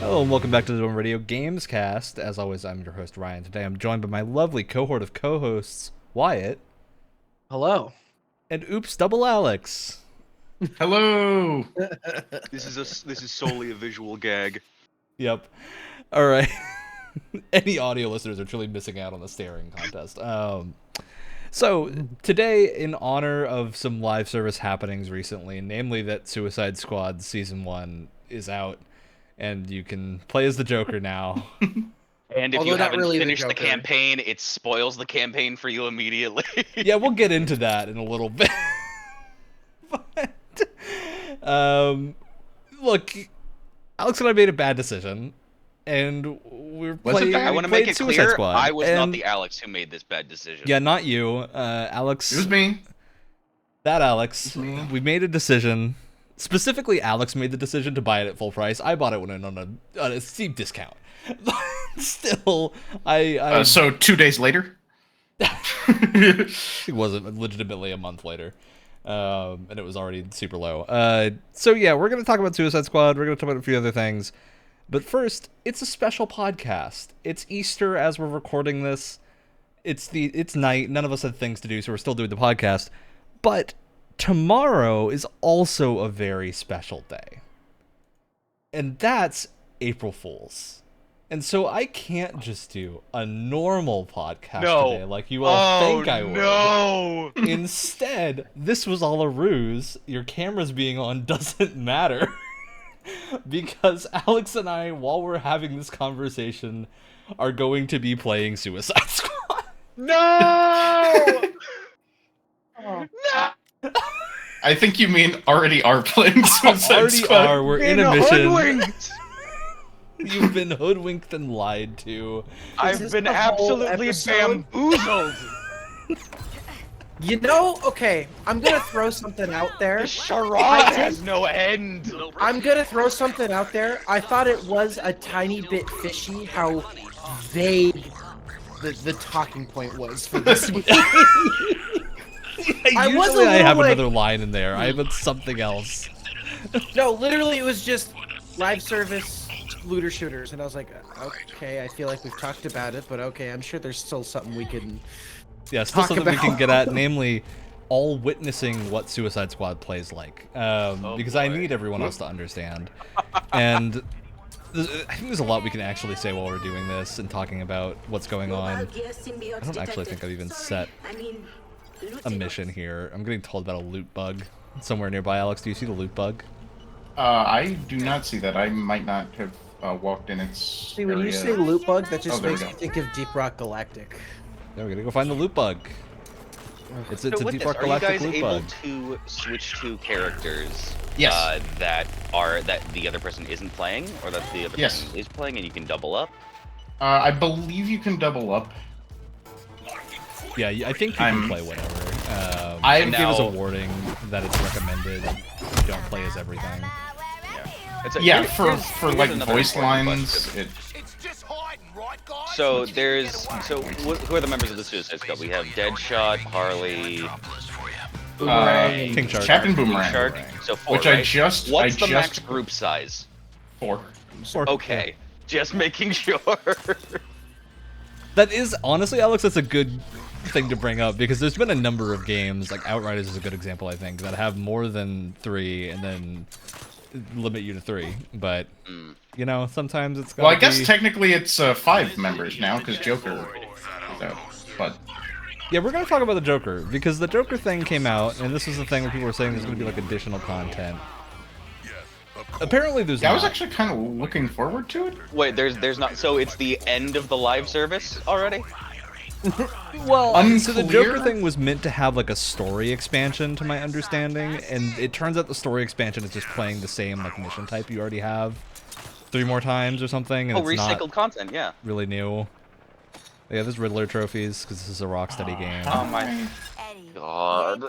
Hello and welcome back to the Radio Gamescast. As always, I'm your host, Ryan. Today I'm joined by my lovely cohort of co-hosts, Wyatt. Hello. And Oops Double Alex. Hello. This is solely a visual gag. Yep. Alright. Any audio listeners are truly missing out on the staring contest. So, today, in honor of some live service happenings recently, namely that Suicide Squad Season 1 is out, and you can play as the Joker now. And if Although you not haven't really the finished the Joker. campaign, it spoils the campaign for you immediately. Yeah, we'll get into that in a little bit. But, look, Alex and I made a bad decision, and we're playing. I want to make it Suicide clear, Squad, I was and- not the Alex who made this bad decision. Yeah, not you, Alex. It was me. That Alex. Me. We made a decision. Specifically, Alex made the decision to buy it at full price. I bought it when on a steep discount. Still, I So 2 days later. it wasn't legitimately a month later, and it was already super low. So yeah, we're gonna talk about Suicide Squad. We're gonna talk about a few other things, but first, it's a special podcast. It's Easter as we're recording this. It's night. None of us had things to do, so we're still doing the podcast. But tomorrow is also a very special day, and that's April Fool's. And so I can't just do a normal podcast today like you all think I would. No! Instead, this was all a ruse. Your cameras being on doesn't matter. Because Alex and I, while we're having this conversation, are going to be playing Suicide Squad. No! I think you mean already are playing Suicide Already Squad. are. We're in a mission. Hoodwinked! You've been hoodwinked and lied to. I've this been the whole absolutely episode? bamboozled! You know, okay, I'm gonna throw something out there. The charade has no end! I'm gonna throw something out there. I thought it was a tiny bit fishy how vague the talking point was for this week. I was a Usually I little, have like- another line in there. I have something else. No, literally it was just live service looter shooters, and I was like, okay, I feel like we've talked about it, but okay, I'm sure there's still something we can. Yeah, still Talk something we can about. get at, namely, all witnessing what Suicide Squad plays like. Because I boy. need everyone else to understand. And I think there's a lot we can actually say while we're doing this and talking about what's going on. I don't actually think I've even set a mission here. I'm getting told about a loot bug somewhere nearby. Alex, do you see the loot bug? I do not see that. I might not have walked in its See, when you area. say loot bug, that just there we makes me go. think of Deep Rock Galactic. Now we're gonna go find the loot bug. It's a So with Deep this, Rock are you Galactic guys loot able bug. to switch to characters Yes. that the other person isn't playing, or that the other Yes. person is playing, and you can double up? I believe you can double up. Yeah, I think you can play whatever. I It give us a now- warning that it's recommended you don't play as everything. Yeah, Here's for like another voice important lines, question. it. So who are the members of the Suicide Squad? We have Deadshot, Harley, King Shark. Captain Boomerang. Shark. So four, Which I right? just- What's I the max just- group size? 4. Okay, just making sure. That is, honestly, Alex, that's a good thing to bring up, because there's been a number of games, like Outriders is a good example, I think, that have more than 3 and then limit you to 3. But, you know, sometimes it's Well, I gotta guess be... technically it's 5 members now, because Joker is out. But Yeah, we're going to talk about the Joker, because the Joker thing came out, and this was the thing where people were saying there's going to be, like, additional content. Apparently there's yeah, I not. was actually kind of looking forward to it. Wait, there's not. So it's the end of the live service already? Well, so the Unclear? Joker thing was meant to have like a story expansion, to my understanding, and it turns out the story expansion is just playing the same like mission type you already have 3 more times or something, and Oh, it's recycled not content, yeah. really new. Yeah, there's Riddler trophies because this is a Rocksteady game. Oh my god.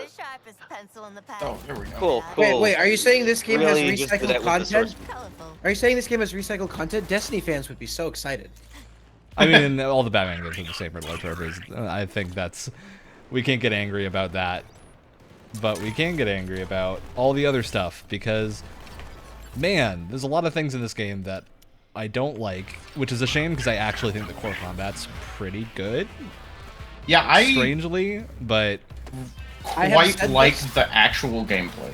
Oh, there we go. Cool, cool. Wait, are you saying this game Really, has just do recycled that with the content? source. Are you saying this game has recycled content? Destiny fans would be so excited. I mean, all the Batman games are the same Riddler trophies. I think that's... We can't get angry about that. But we can get angry about all the other stuff, because... Man, there's a lot of things in this game that I don't like, which is a shame because I actually think the core combat's pretty good. Yeah, strangely, but quite like the actual gameplay.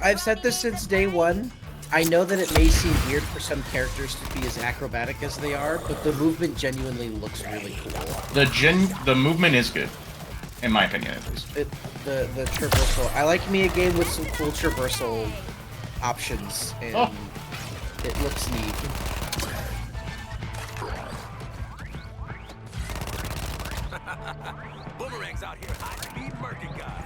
I've said this since day one. I know that it may seem weird for some characters to be as acrobatic as they are, but the movement genuinely looks really cool. The movement is good, in my opinion at least. The traversal. I like me a game with some cool traversal options, and it looks neat. Boomerangs out here, high-speed murking guys.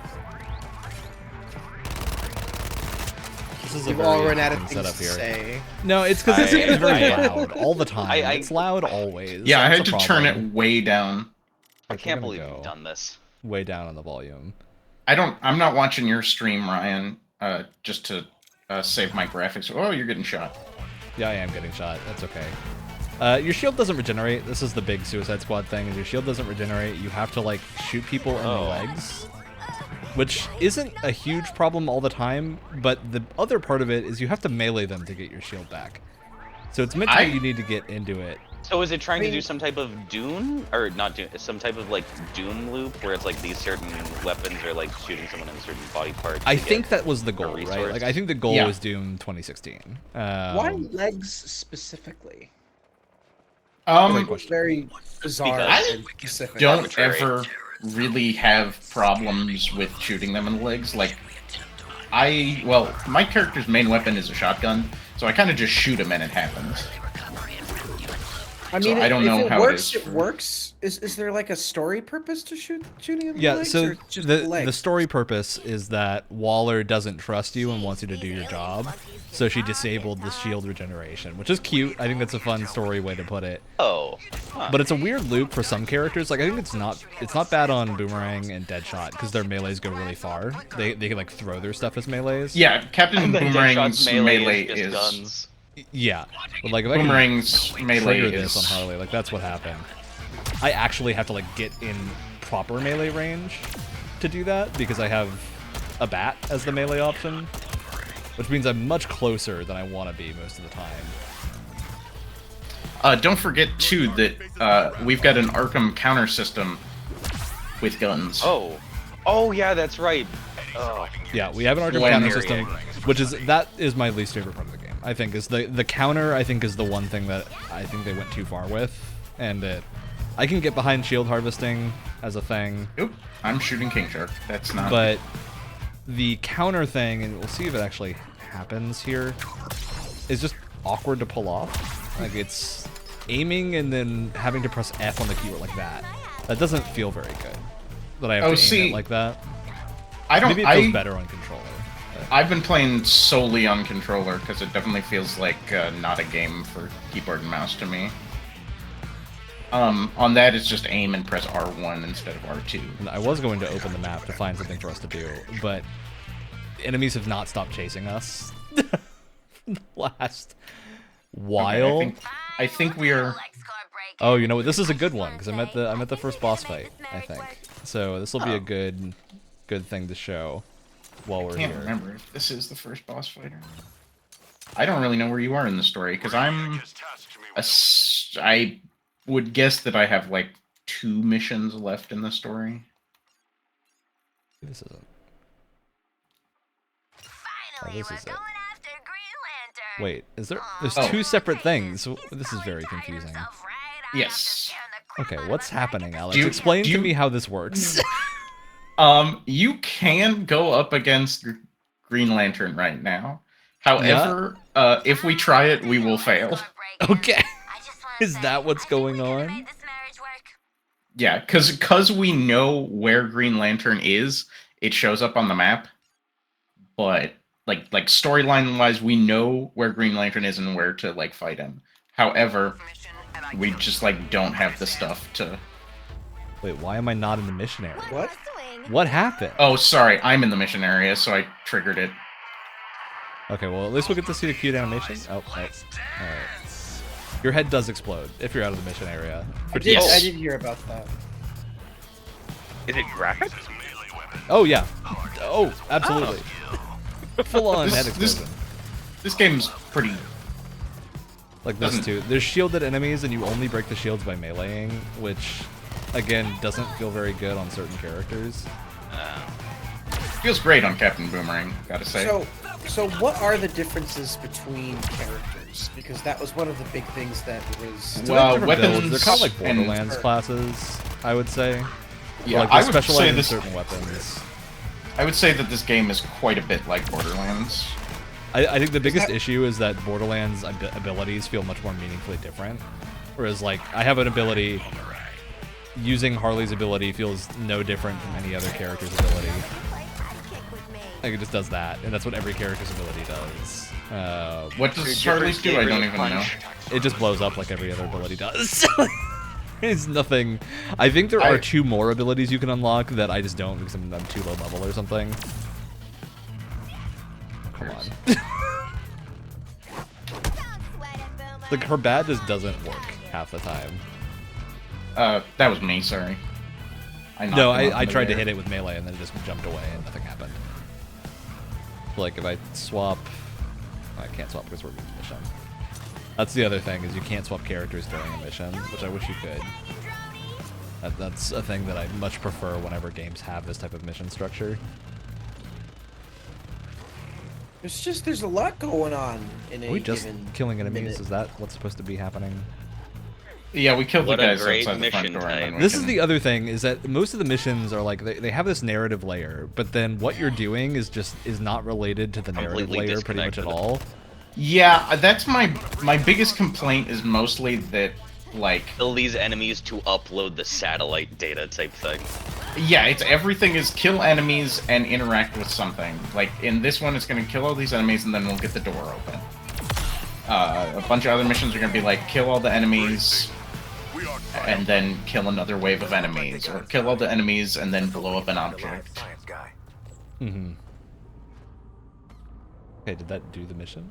This is We've all run out of things to say. No, it's because this game is very loud all the time. It's loud always. Yeah, I That's had to the turn problem. it way down. I can't believe you've done this. Way down on the volume. I'm not watching your stream, Ryan, just to save my graphics. Oh, you're getting shot. Yeah, I am getting shot. That's okay. Your shield doesn't regenerate. This is the big Suicide Squad thing. Is your shield doesn't regenerate. You have to like shoot people in the legs, which isn't a huge problem all the time. But the other part of it is you have to melee them to get your shield back. So it's meant to be you need to get into it. So is it trying to do some type of Doom, or not Doom, some type of like Doom loop where it's like these certain weapons are like shooting someone in a certain body part? I think that was the goal, right? Like I think the goal was Doom 2016. Why legs specifically? Very bizarre and specific. Don't ever really have problems with shooting them in the legs. Like, my character's main weapon is a shotgun, so I kind of just shoot him and it happens. I mean, so I don't know how works, it is. It works. Is there like a story purpose to shooting in the Yeah, legs? so or just the story purpose is that Waller doesn't trust you and wants you to do your job, so she disabled the shield regeneration, which is cute. I think that's a fun story way to put it. Oh. But it's a weird loop for some characters. Like I think it's not bad on Boomerang and Deadshot because their melees go really far. They can like throw their stuff as melees. Yeah, Captain Boomerang's melee is guns. Yeah, but like if Boomerang's I can melee trigger is this on Harley, like that's what happened. I actually have to like get in proper melee range to do that because I have a bat as the melee option, which means I'm much closer than I want to be most of the time. Don't forget too that we've got an Arkham counter system with guns. Oh yeah, that's right. Oh. Yeah, we have an Arkham counter system, which is my least favorite part of the game. I think is the counter. I think is the one thing that I think they went too far with, and I can get behind shield harvesting as a thing. Oop, I'm shooting King Shark. That's not. But the counter thing, and we'll see if it actually happens here, is just awkward to pull off. Like it's aiming and then having to press F on the keyboard like that. That doesn't feel very good. That I have to aim it like that. Maybe it feels better on controller. I've been playing solely on controller because it definitely feels like not a game for keyboard and mouse to me. On that, it's just aim and press R1 instead of R2. And I was going to open the map to find something for us to do, but enemies have not stopped chasing us last while. Okay, I think we are. Oh, you know what? This is a good one because I'm at the first boss fight. I think so. This will be a good thing to show while we're here. I can't remember if this is the first boss fight or not. I don't really know where you are in the story because I would guess that I have like 2 missions left in the story. This isn't. Finally, this is we're it. going after Green Lantern. Wait, is there? There's 2 separate things. This is very confusing. Yes. Okay, what's happening, Alex? Explain to me how this works. You can go up against Green Lantern right now. However, if we try it, we will fail. Okay. Is that what's going on? Yeah, because we know where Green Lantern is, it shows up on the map. But like storyline wise, we know where Green Lantern is and where to like fight him. However, we just like don't have the stuff to. Wait, why am I not in the mission area? What? What happened? Oh, sorry, I'm in the mission area, so I triggered it. Okay, well at least we'll get to see the cute animation. Oh, alright. Your head does explode if you're out of the mission area. I did hear about that. Is it graphic? Oh yeah. Oh, absolutely. Full on head explosion. This game's pretty Like this too. There's shielded enemies, and you only break the shields by meleeing, which, again, doesn't feel very good on certain characters. Feels great on Captain Boomerang, gotta say. So what are the differences between characters? Because that was one of the big things that was. Well, Different weapons. builds. They're kind of like and- Borderlands classes, I would say. Yeah, Like I they would specialize say in this. certain weapons. I would say that this game is quite a bit like Borderlands. I think the biggest issue is that Borderlands abilities feel much more meaningfully different. Whereas, like, I have an ability. Using Harley's ability feels no different from any other character's ability. Like, it just does that, and that's what every character's ability does. What does Harley's do? I don't even know. It just blows up like every other ability does. It's nothing. I think there are 2 more abilities you can unlock that I just don't because I'm too low level or something. Come on. Like, her bat just doesn't work half the time. That was me, sorry. No, I tried to hit it with melee and then it just jumped away and nothing happened. Like, if I swap... I can't swap because we're doing a mission. That's the other thing, is you can't swap characters during a mission, which I wish you could. That's a thing that I much prefer whenever games have this type of mission structure. There's a lot going on in a Are we just given killing enemies? minute. Is that what's supposed to be happening? Yeah, we killed What the a guys great outside the front mission door. and then type. we This is can- the other thing, is that most of the missions are like, they have this narrative layer, but then what you're doing is not related to the narrative Completely layer pretty much at disconnected. all. Yeah, that's my biggest complaint is mostly that, like... Kill these enemies to upload the satellite data type thing. Yeah, it's everything is kill enemies and interact with something. Like, in this one, it's gonna kill all these enemies and then we'll get the door open. A bunch of other missions are gonna be like, kill all the enemies and then kill another wave of enemies. Or kill all the enemies and then blow up an object. Science guy. Mm-hmm. Okay, did that do the mission?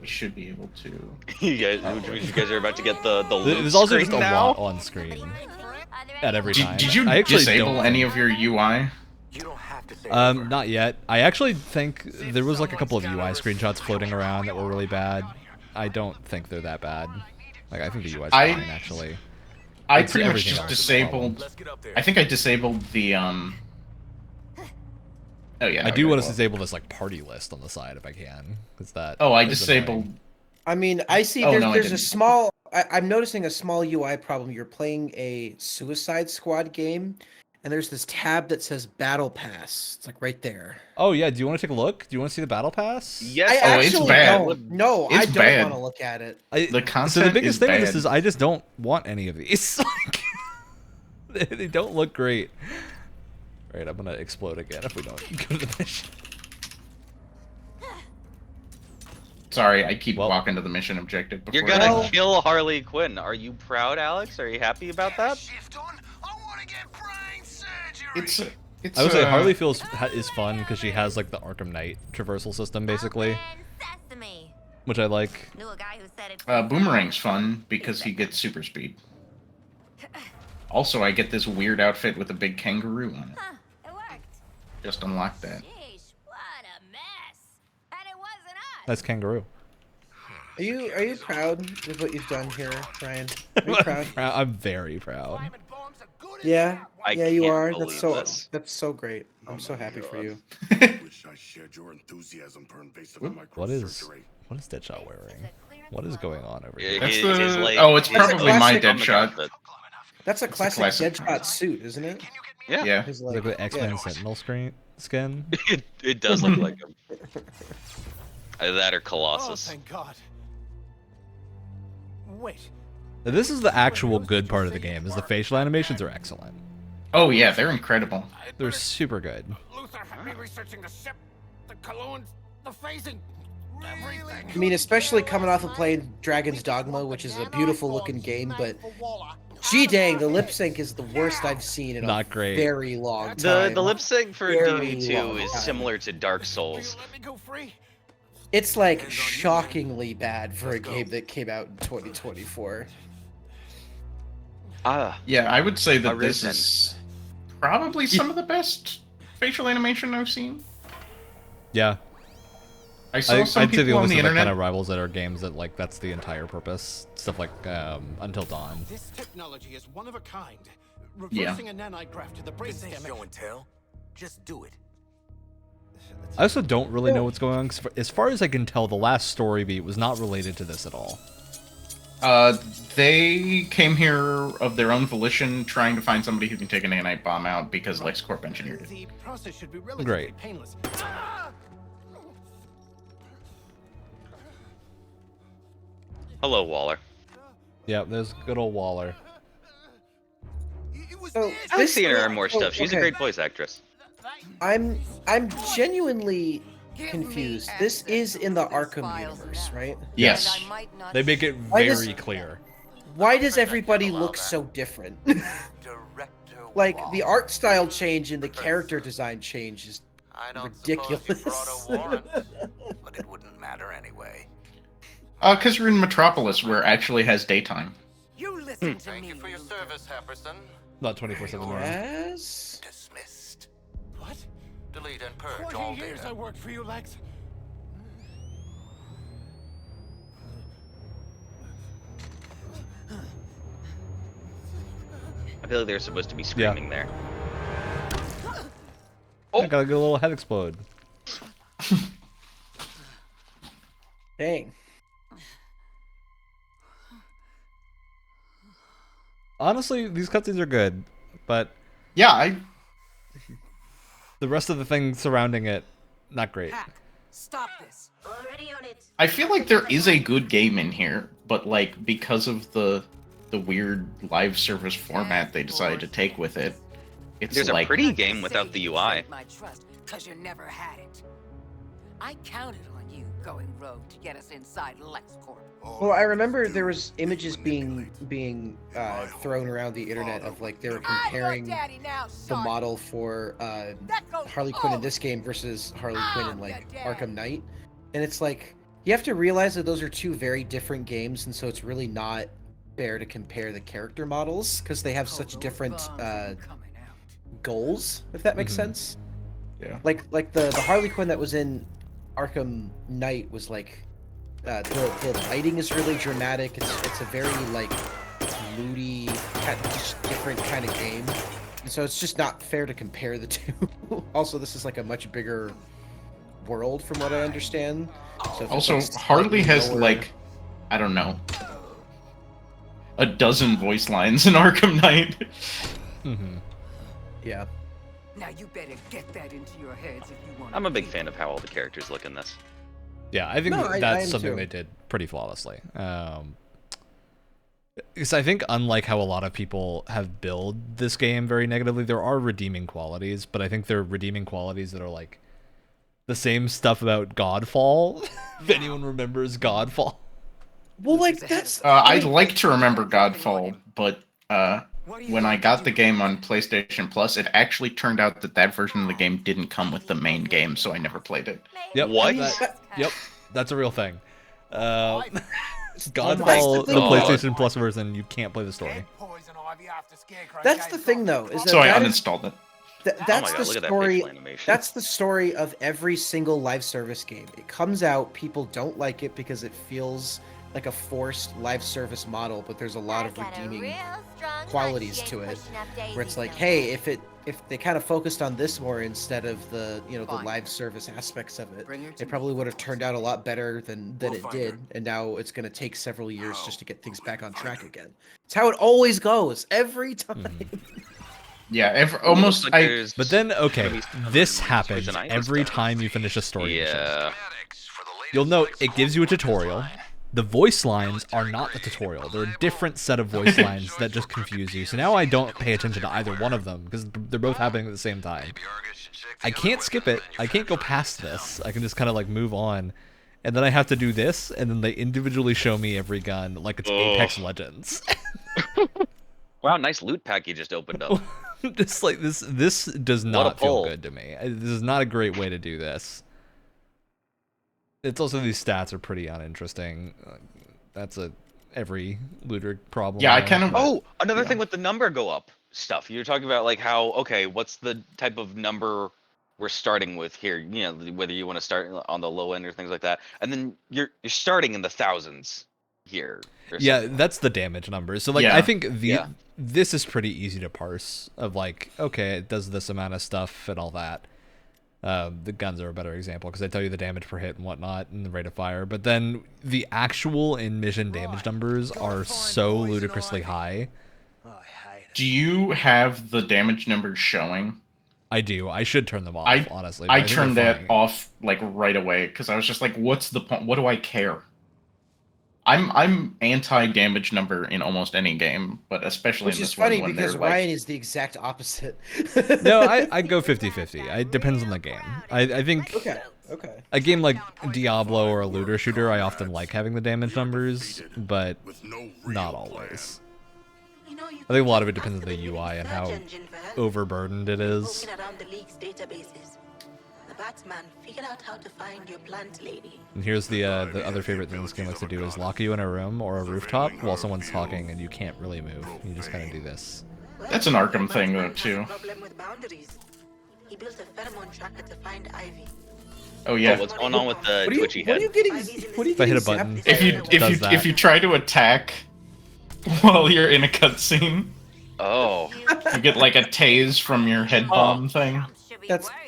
We should be able to... you guys are about to get the loot There's also just a screen now? lot on screen at every time. Did you I actually disable don't any think- of your UI? You don't have to say it Not yet. I actually think there was like a couple of UI screenshots floating around that were really bad. I don't think they're that bad. Like, I think the UI's fine, actually. I It's pretty much everything just else is disabled... Let's get up there. I think I disabled the, Oh yeah. I do okay, want to well. disable this like party list on the side if I can, because that. Oh, I is disabled... annoying. I mean, I see Oh, there's, no, I there's a didn't. small... I'm noticing a small UI problem. You're playing a Suicide Squad game, and there's this tab that says Battle Pass. It's like right there. Oh yeah, do you want to take a look? Do you want to see the battle pass? Yes, I Oh, it's actually bad. don't. No, I It's don't bad. want to look at it. The so the content biggest is thing with this bad. is I just don't want any of these. They don't look great. Right, I'm gonna explode again if we don't go to the mission. Sorry, I keep Well- walking to the mission objective before You're gonna Well- kill Harley Quinn. Are you proud, Alex? Are you happy about that? Shift on. I want to get brain surgery. It's I would say Harley is fun because she has like the Arkham Knight traversal system basically, Sesame. which I like. Knew a guy who said it. Boomerang's fun because he gets super speed. Also, I get this weird outfit with a big kangaroo on it. Huh, it worked. Just unlock that. Sheesh, what a mess. And it wasn't us. That's kangaroo. Are you proud with what you've done here, Ryan? Are you proud? I'm very proud. Diamond bombs are good as Yeah, I yeah, you can't are. believe That's this. so great. I'm so happy for you. Wish I shared your enthusiasm for invasive What is microsurgery. Deadshot wearing? What is going on over Yeah, here? That's his, the- like, oh, it's his probably my comic Deadshot. outfit. That's a classic classic. Deadshot suit, isn't it? Yeah, Yeah. His, Like the X-Men Sentinel skin. it does look like him. Either that or Oh, Colossus. thank God. Wait. Now, this is the actual good part of the game. Is the facial animations are excellent. Oh yeah, they're incredible. They're super good. Luther had me researching the ship, the colognes, the phasing, everything. I mean, especially coming off of playing Dragon's Dogma, which is a beautiful looking game, but gee dang, the lip sync is the worst I've seen in Not a great. very long The time. lip sync for Very DB2 long is time. similar to Dark Will Souls. you let me go free? It's like shockingly bad for a game that came out in 2024. Ah, Yeah, I would say that this Arisen. is probably some of the best facial animation I've seen. Yeah. I saw some I'd say the people on only the thing that internet. kind of rivals it are games that like that's the entire purpose. Stuff like Until Dawn. This technology is one of a kind. Yeah. Reversing a nanite graft to the This ain't brainstem. show and tell. Just do it. I also don't really know what's going on. 'Cause as far as I can tell, the last story beat was not related to this at all. They came here of their own volition, trying to find somebody who can take a nanite bomb out because LexCorp engineered it. The process should be relatively Great. painless. Hello, Waller. Yeah, there's good old Waller. So I've this seen her in is- more oh, stuff. She's a okay. great voice actress. I'm genuinely confused. This is in the Arkham universe, right? Yes. They make it Why does- very clear. Why does everybody look so different? Director Like the Wall. art style change and the character design change is I don't ridiculous. suppose you brought a warrant, but it wouldn't matter anyway. Because you're in Metropolis, where it actually has daytime. You listen to Thank me. you for your service, Happerson. Not 24/7. yes. Dismissed. What? Delete and purge all 20 years I data. worked for you, Lex. I feel like they're supposed to be screaming there. I gotta get a little head explode. Dang. Honestly, these cutscenes are good, but Yeah, the rest of the things surrounding it, not great. Stop this. Already on it. I feel like there is a good game in here, but like because of the weird live service format they decided to take with it, it's There's like a pretty game without the UI. My trust, 'cause you never had it. I counted on you going rogue to get us inside LexCorp. Well, I remember there was images being thrown around the internet of like they were comparing the model for Harley Quinn in this game versus Harley Quinn in like Arkham Knight, and it's like you have to realize that those are two very different games, and so it's really not fair to compare the character models because they have such different goals, if that makes sense. Yeah. Like the Harley Quinn that was in Arkham Knight was like the lighting is really dramatic. It's a very like moody, just different kind of game, and so it's just not fair to compare the two. Also, this is like a much bigger world from what I understand. So if it's, also like, Harley has lower- like, I don't know, a dozen voice lines in Arkham Knight. yeah. Now you better get that into your heads if you want. I'm a big fan of how all the characters look in this. Yeah, I think No, I that's am something too. they did pretty flawlessly. Because I think, unlike how a lot of people have billed this game very negatively, there are redeeming qualities, but I think they're redeeming qualities that are like the same stuff about Godfall. If anyone remembers Godfall. Well, like that's I'd like to remember Godfall, but when I got the game on PlayStation Plus, it actually turned out that that version of the game didn't come with the main game, so I never played it. Yep. What? Yep. That's a real thing. That's Godfall, the the thing. PlayStation Plus version, you can't play the story. That's the thing, though, is that So I that is- uninstalled it. that's oh my the god, look at that story. facial animation. That's the story of every single live service game. It comes out, people don't like it because it feels like a forced live service model, but there's a lot of redeeming qualities to it, where it's like, hey, if they kind of focused on this more instead of the the live service aspects of it, it probably would have turned out a lot better than it did, and now it's going to take several years just to get things back on track again. It's how it always goes every time. Yeah, almost. Looks like I there's But then, okay, gonna be some this Switch happens and Ice every stuff. time you finish a story mission. Yeah. You'll note it gives you a tutorial. The voice lines are not the tutorial. They're a different set of voice lines that just confuse you. So now I don't pay attention to either one of them because they're both happening at the same time. I can't skip it. I can't go past this. I can just kind of like move on. And then I have to do this, and then they individually show me every gun like it's Apex Legends. Wow, nice loot pack you just opened up. Just like this does not feel pull. good to me. This is not a great way to do this. It's also these stats are pretty uninteresting. That's every looter problem. Yeah, I now. kind of. Oh, another thing with the number go up stuff. You're talking about like how, okay, what's the type of number we're starting with here. You know, whether you want to start on the low end or things like that, and then you're starting in the thousands here. Or Yeah, something. that's the damage numbers. So like Yeah. I think this is pretty easy to parse of like, okay, it does this amount of stuff and all that. The guns are a better example because they tell you the damage per hit and whatnot and the rate of fire. But then the actual in-mission damage numbers are so ludicrously high. Do you have the damage numbers showing? I do. I should turn them off, honestly. but I think turned they're that funny. off like right away because I was just like, "What's the point? What do I care?" I'm anti-damage number in almost any game, but especially Which in is this one funny when because they're like, Ryan is the exact opposite. No, I go 50-50. It depends on the game. I think Okay. a game like Diablo or a looter shooter, I often like having the damage numbers, but not always. I think a lot of it depends on the UI and how overburdened it is. Batman figured out how to find your plant lady. And here's the other favorite thing this game likes to do is lock you in a room or a rooftop while someone's talking and you can't really move. You just kind of do this. That's an Arkham thing though too. Problem with boundaries. He built a pheromone tracker to find Ivy. Oh yeah. Oh, what's going on with the What are you, twitchy what are head? you getting? What are you If I hit a getting button, zapped If you by? if you try to attack while you're in a cutscene, Oh, you get like a tase from your head bomb thing.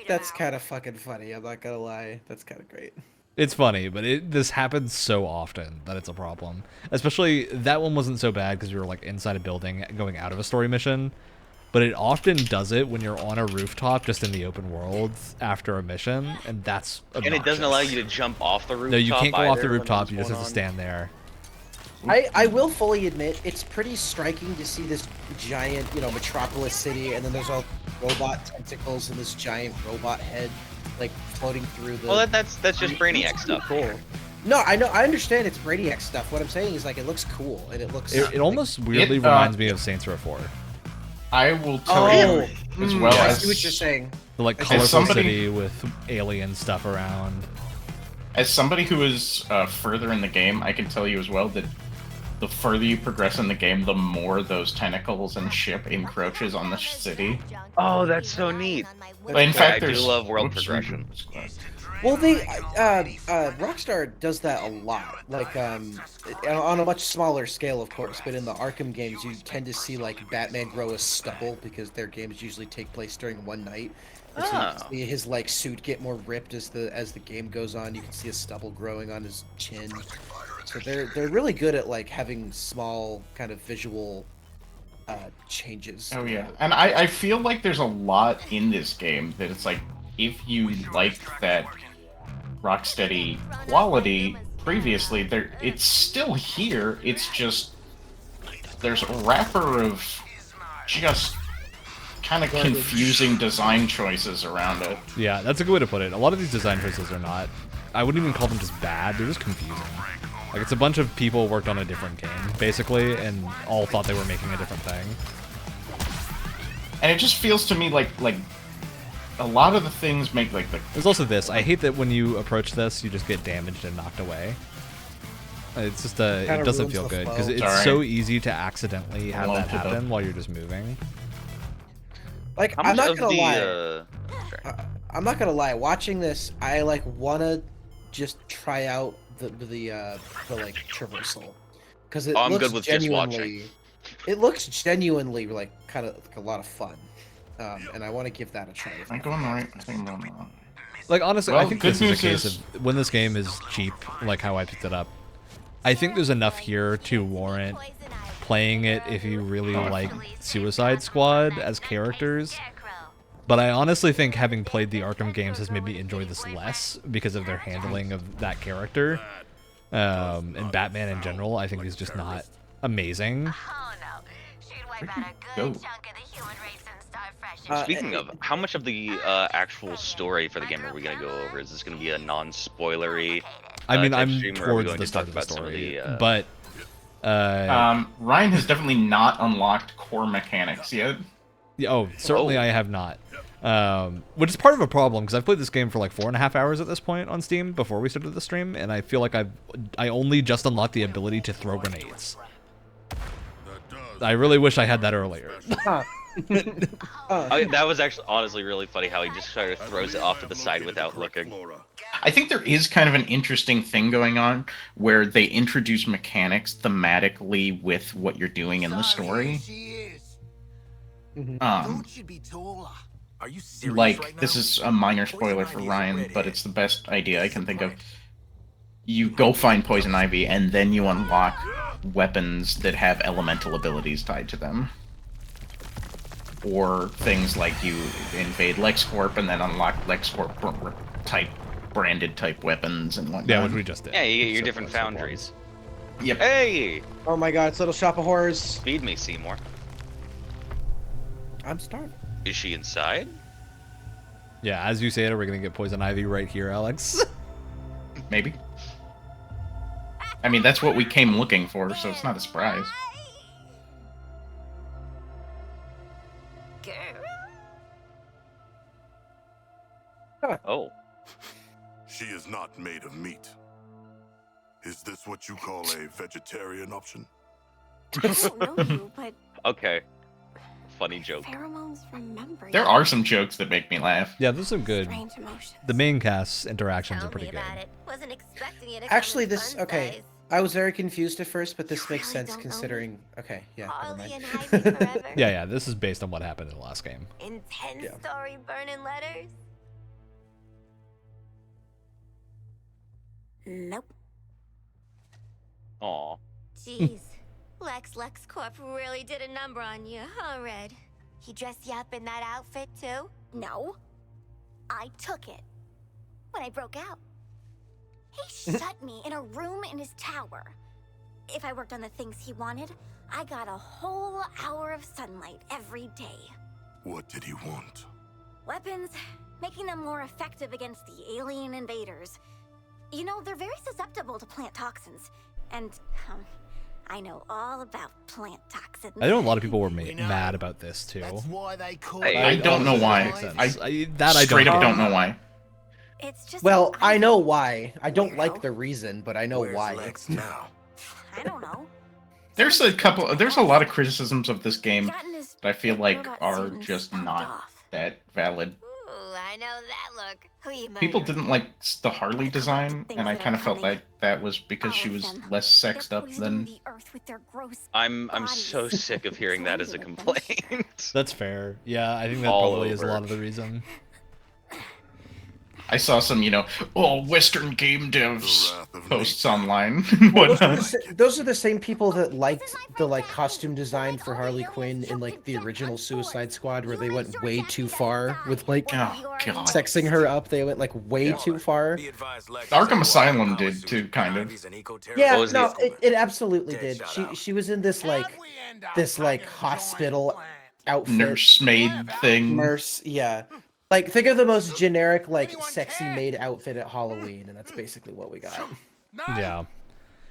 That's kind of fucking funny. I'm not gonna lie. That's kind of great. It's funny, but this happens so often that it's a problem. Especially that one wasn't so bad because we were like inside a building going out of a story mission. But it often does it when you're on a rooftop just in the open world after a mission, and that's obnoxious. and it doesn't allow you to jump off the rooftop. No, you can't go off the either when rooftop. that's You just have going to on. stand there. I will fully admit it's pretty striking to see this giant, metropolis city, and then there's all robot tentacles and this giant robot head, like floating through the. Well, that's just Brainiac It's stuff. Cool. No, I know. I understand it's Brainiac stuff. What I'm saying is like it looks cool and it looks. It almost weirdly It, reminds me of Saints Row 4. I will tell Oh, you as well I as see what you're saying. The like As colorful somebody- city with alien stuff around. as somebody who is further in the game, I can tell you as well that the further you progress in the game, the more those tentacles and ship encroaches on the city. Oh, that's so neat. But in Yeah, fact, I do there's love world whoops, progression. Well, Rockstar does that a lot. Like, on a much smaller scale, of course. But in the Arkham games, you tend to see like Batman grow a stubble because their games usually take place during one night. And so you Oh. can see his like suit get more ripped as the game goes on. You can see a stubble growing on his chin. So they're really good at like having small kind of visual changes. Oh yeah, and I feel like there's a lot in this game that it's like if you like that Rocksteady quality previously, it's still here. It's just there's a wrapper of just kind of confusing design choices around it. Yeah, that's a good way to put it. A lot of these design choices are not. I wouldn't even call them just bad. They're just confusing. Like it's a bunch of people worked on a different game, basically, and all thought they were making a different thing. And it just feels to me like a lot of the things make like the There's also this. I hate that when you approach this, you just get damaged and knocked away. It's just it Kinda doesn't ruins feel the good flow. because it's Sorry. so easy to accidentally have Love that to happen the- while you're just moving. Like, How I'm much not of gonna lie. the I'm not gonna lie. Watching this, I like wanna just try out the like traversal because it Oh, I'm looks good with just watching. genuinely. It looks genuinely like kind of like a lot of fun, and I want to give that a try. Am I going right? I think I'm going wrong. Like honestly, I Well, think good this is a news case is- of when this game is cheap, like how I picked it up. I think there's enough here to warrant playing it if you really like Suicide Squad as characters. But I honestly think having played the Arkham games has made me enjoy this less because of their handling of that character. And Batman in general, I think is just not amazing. Go. Speaking of, how much of the actual story for the game are we going to go over? Is this going to be a non-spoilery? I mean, type I'm stream, or are we towards going the to start talk of the about some of story, the, but Ryan has definitely not unlocked core mechanics yet. yeah, oh, certainly Oh. I have not. Which is part of a problem because I've played this game for like 4.5 hours at this point on Steam before we started the stream, and I feel like I only just unlocked the ability to throw grenades. I really wish I had that earlier. That was actually honestly really funny how he just sort of throws it off to the side without looking. I think there is kind of an interesting thing going on where they introduce mechanics thematically with what you're doing in the story. Should be taller. Are you serious Like, this is a minor spoiler for Ryan, but it's the best idea I can think of. You go find Poison Ivy, and then you unlock weapons that have elemental abilities tied to them. Or things like you invade LexCorp and then unlock LexCorp type branded type weapons and whatnot. Yeah, which we just did. Yeah, you get your different foundries. Yep. Hey! Oh my god, it's Little Shop of Horrors. Feed me, Seymour. I'm starving. Is she inside? Yeah, as you say it, we're gonna get Poison Ivy right here, Alex. Maybe. I mean, that's what we came looking for, so it's not a surprise. Oh. She is not made of meat. Is this what you call a vegetarian option? I don't know you, but Okay. Funny joke. pheromones remember There you. are some jokes that make me laugh. Yeah, there's some good. Strange emotions. The main cast interactions are pretty good. Wasn't expecting you to Actually, come in this fun okay. size. I was very confused at first, but this You makes really sense don't know considering. Okay, yeah, never Harley mind. and Ivy forever. Yeah, this is based on what happened in the last game. Intense Yeah. story burning letters. Nope. Aw. Jeez. LexCorp really did a number on you, huh, Red? He dressed you up in that outfit, too? No. I took it when I broke out. He shut me in a room in his tower. If I worked on the things he wanted, I got a whole hour of sunlight every day. What did he want? Weapons, making them more effective against the alien invaders. You know, they're very susceptible to plant toxins. And, I know all about plant toxins. I know a lot of people were mad about this too. That's why they call Hey, it. I don't know why. I straight up don't know why. It's just Well, I know think- why. I don't like Weirdo. the reason, but I know Where's why. Lex now? I don't know. There's a lot of criticisms of this game Gotten his that I feel like robot are suit and just stomped not off. that valid. Ooh, I know that look. Who you People murdered? didn't like the Harley design, and I kind of felt like that was because she All of was them. less sexed They're up poisoning than. the earth with their gross I'm bodies. so sick of hearing that as a Blended with them. complaint. That's fair. Yeah, I think that All probably is a over. lot of the reason. I saw some, Western game devs The wrath of posts online. and Those are, whatnot. those are the same people that liked the costume design for Harley Quinn in the original Suicide Squad, where they went way too far with Oh god. sexing her up. They went way too far. Be advised, Lex, Arkham is Asylum power did suit. too, kind of. He's an eco-terrorist. Yeah, What was no, the- it absolutely Dead did. shot She out. she was in this this hospital outfit. Nursemaid thing. Nurse, yeah. Like, think of the most generic, sexy maid outfit at Halloween, and that's basically what we got. Yeah.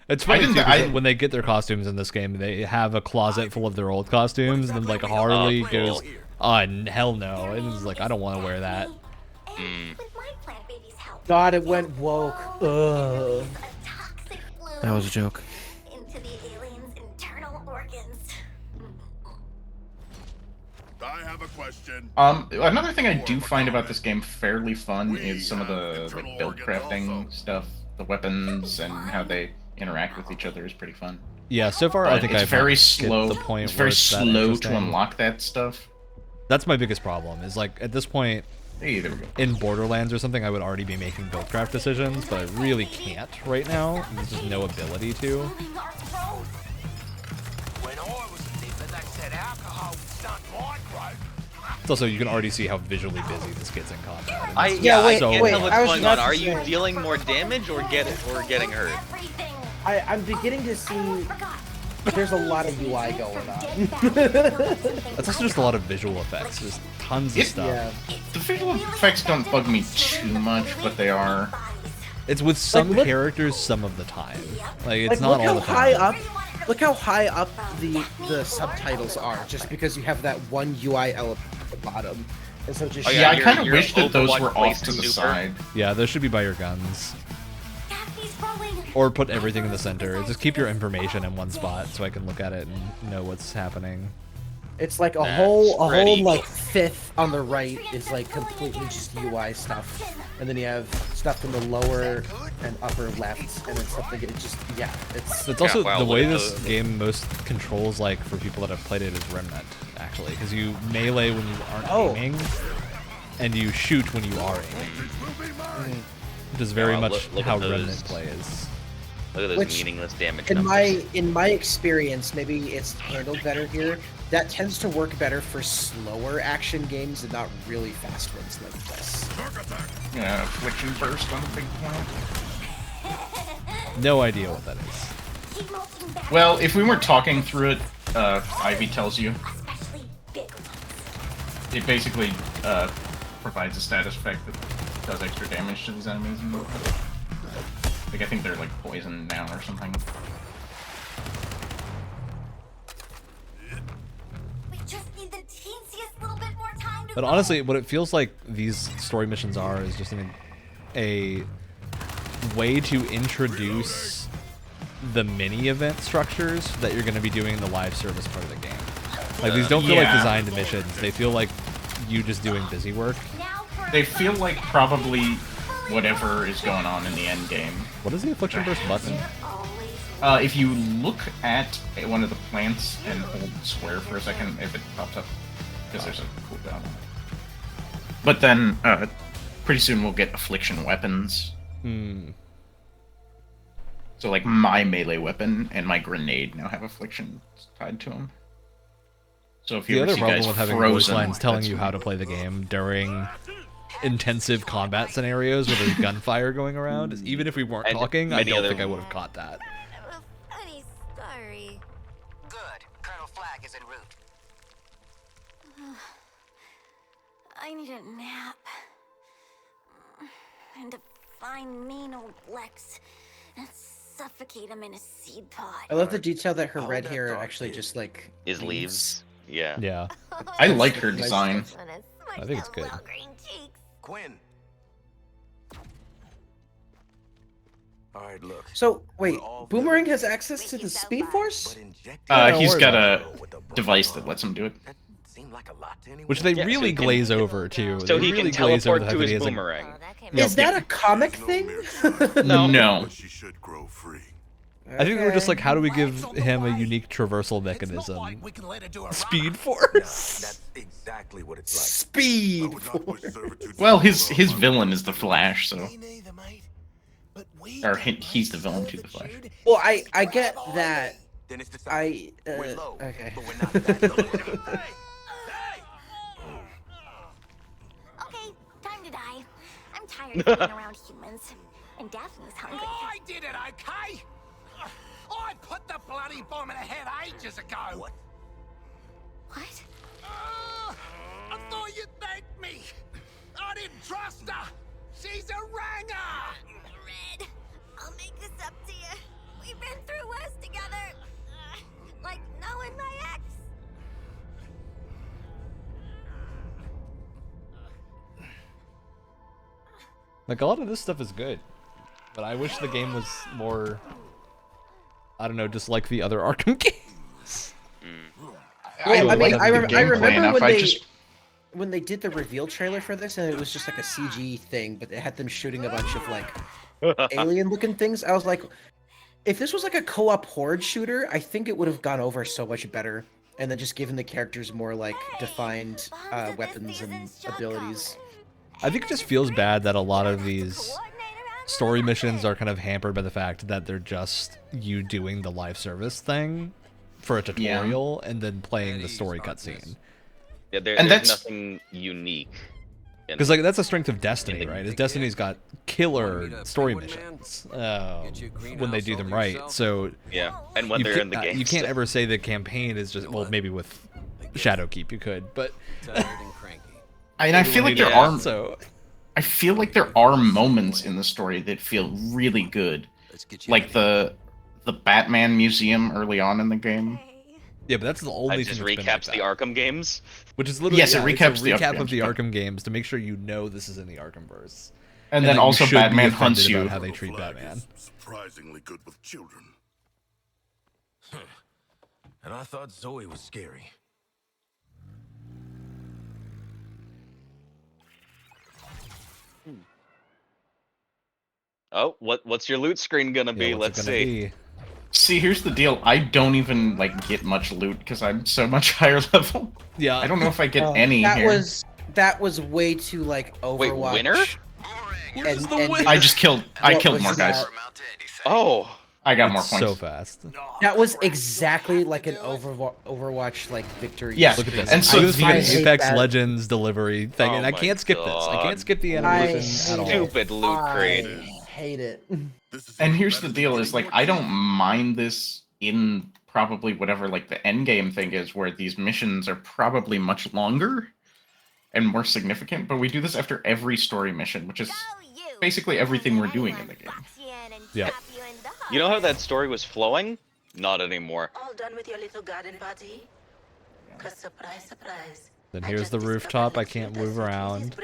It's funny didn't- too, 'cause I- when they get their costumes in this game, they have a closet full of their old costumes, and then like Harley goes, hell no. And it's like, I don't want to wear that. And with my plant baby's help, God, it went woke. Ugh. a toxic fluid That was a joke. into the alien's internal organs. I have a question. Another thing I do find about this game fairly fun is some of the build crafting stuff, the weapons, and how they interact with each other is pretty fun. Yeah, so far I But think it's I've very not skipped slow. the point It's where very it's that slow to interesting. unlock that stuff. That's my biggest problem. Is like at this point Hey, there we go. in Borderlands or something, I would already be making buildcraft decisions, but I really can't right now. There's just no ability to. Moving our growth. When I was a nipper, they said alcohol would stunt my growth. It's also you can already see how visually busy this kid's in combat. and I it's Yeah, wait, I can't wait, tell what's I was going about on. to Are you say- dealing more damage or getting hurt? Everything. I'm beginning to see Forgot. there's a lot of UI going on. That's also just a lot of visual effects. There's tons of stuff. Yeah. The visual effects don't bug me too much, but they are. It's with some look- characters some of the time. Like it's Like, not look all how the time. high up. Look how high up the subtitles are, just because you have that one UI element at the bottom, and so just Oh, Yeah, I your- kind of your wish that those Overwatch were off placed to the super. side. Yeah, those should be by your guns. Daphne's growing. Or put everything in the center. Just keep your information in one spot so I can look at it and know what's happening. It's like a That's whole pretty like cool. fifth on the right is like completely just UI stuff, and then you have stuff in the lower and upper left, and it's something. It's just It's also wow, the look way at this those. game most controls, like for people that have played it, is Remnant actually, because you melee when you aren't aiming, and you shoot when you are aiming. Which is very Wow, much look at how those. Remnant plays. Look at those Which, meaningless damage in numbers. my experience, maybe it's handled better here. That tends to work better for slower action games and not really fast ones like this. Yeah, affliction burst on the big planet. No idea what that is. Well, if we weren't talking through it, Ivy tells you. It basically provides a status effect that does extra damage to these enemies. Like, I think they're like poisoned now or something. We just need the teeniest little bit more time to But honestly, what it feels like these story missions are is just a way to introduce the mini event structures that you're going to be doing in the live service part of the game. Like, these don't feel like designed missions. They feel like you just doing busy work. They feel like probably whatever is going on in the end game. What is the Affliction Burst button? If you look at one of the plants and hold square for a second, if it pops up, because there's a cooldown on it. But then, pretty soon we'll get affliction weapons. So like my melee weapon and my grenade now have affliction tied to them. So if you The ever other see problem guys with having frozen, voice lines telling that's you how to play the game during intensive combat scenarios where there's gunfire going around is, even if we weren't And talking, I many don't other- think I would have caught that. I'm a funny story. Good. Colonel Flag is en route. I need a nap. And to find mean old Lex and suffocate him in a seed pod. I love the detail that her red hair actually just like Is leaves. Yeah. Yeah, I like her design. I think it's good. Quinn. All right, look. So wait, Boomerang has access to the Speed Force? He's got a device that lets him do it. Seemed like a lot to anyone. Which they Yeah, so really he can- glaze over too. So They he really can glaze over teleport the to fact that his he has a- boomerang. Is that a comic thing? No. She should grow free. I think they were just like, how do we give him a unique traversal mechanism? Speed Force. That's exactly what it's like. Speed Not with Force. servitude Well, for his love. villain is the Flash, so Me neither, mate. But we or don't he's the like villain to the Flash. servitude. Well, I get that. Then it's the We're low, okay. but we're not that low. Okay, time to die. I'm tired of being around humans. And Daphne's hungry. I did it, okay? I put the bloody bomb in her head ages ago. What? What? I thought you'd thank me. I didn't trust her. She's a ranger. Red, I'll make this up to you. We've been through worse together. Like knowing my ex. Like, a lot of this stuff is good, but I wish the game was more, I don't know, just like the other Arkham games. Well, I mean, I remember enough. when I they just- when they did the reveal trailer for this, and it was just like a CG thing, but it had them shooting a bunch of like alien-looking things. I was like, if this was like a co-op horde shooter, I think it would have gone over so much better, and then just given the characters more like defined weapons and abilities. I think it just feels bad that a lot of these story missions are kind of hampered by the fact that they're just you doing the live service thing for a tutorial and then playing the story cutscene. Yeah, And there's that's- nothing unique. in Because like that's the strength of Destiny, in the- right? Is Destiny's got killer story missions when they do them right. So Yeah, and when you they're in the can't- game. you can't still. ever say the campaign is just well, maybe with Shadowkeep you could, but And I feel like there Yeah, are. so I feel like there are moments in the story that feel really good, like the Batman museum early on in the game. yeah, but that's the only It just thing that's been like recaps that. the Arkham games. Which is literally Yes, it it's recaps a the recap Arkham of the games, Arkham games to make sure you know this is in the Arkhamverse. And then that you also should be Batman offended hunts about you. how they treat Flag Batman. is surprisingly good with children. And I thought Zoe was scary. Oh, what's your loot screen gonna be? Yeah, what's Let's it gonna see. be? See, here's the deal. I don't even like get much loot because I'm so much higher level. Yeah. I don't know if I get any that here. that was way too like Overwatch. Wait, winner? Where's the win? I killed was more guys. that? Oh, I got more It's points. so fast. That was exactly like an Overwatch like victory. Yeah, Look at this. and so I was the- the I hate Apex that. Legends delivery thing, Oh and I my can't skip this. I can't God. skip the I animation at all. stupid loot crate. hate it. And here's the deal: is like I don't mind this in probably whatever like the end game thing is, where these missions are probably much longer and more significant. But we do this after every story mission, which is basically everything we're doing in the game. Yeah. You know how that story was flowing? Not anymore. All done with your little garden party? 'Cause surprise, surprise. Then here's the rooftop. I can't move around.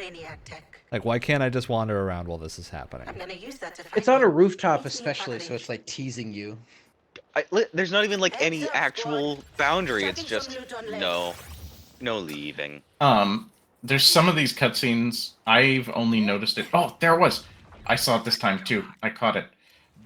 Like, why can't I just wander around while this is happening? I'm gonna use that to find It's on a you. rooftop especially, so it's like teasing you. There's not even like any actual boundary. It's just no leaving. There's some of these cutscenes I've only noticed it. Oh, there it was. I saw it this time too. I caught it.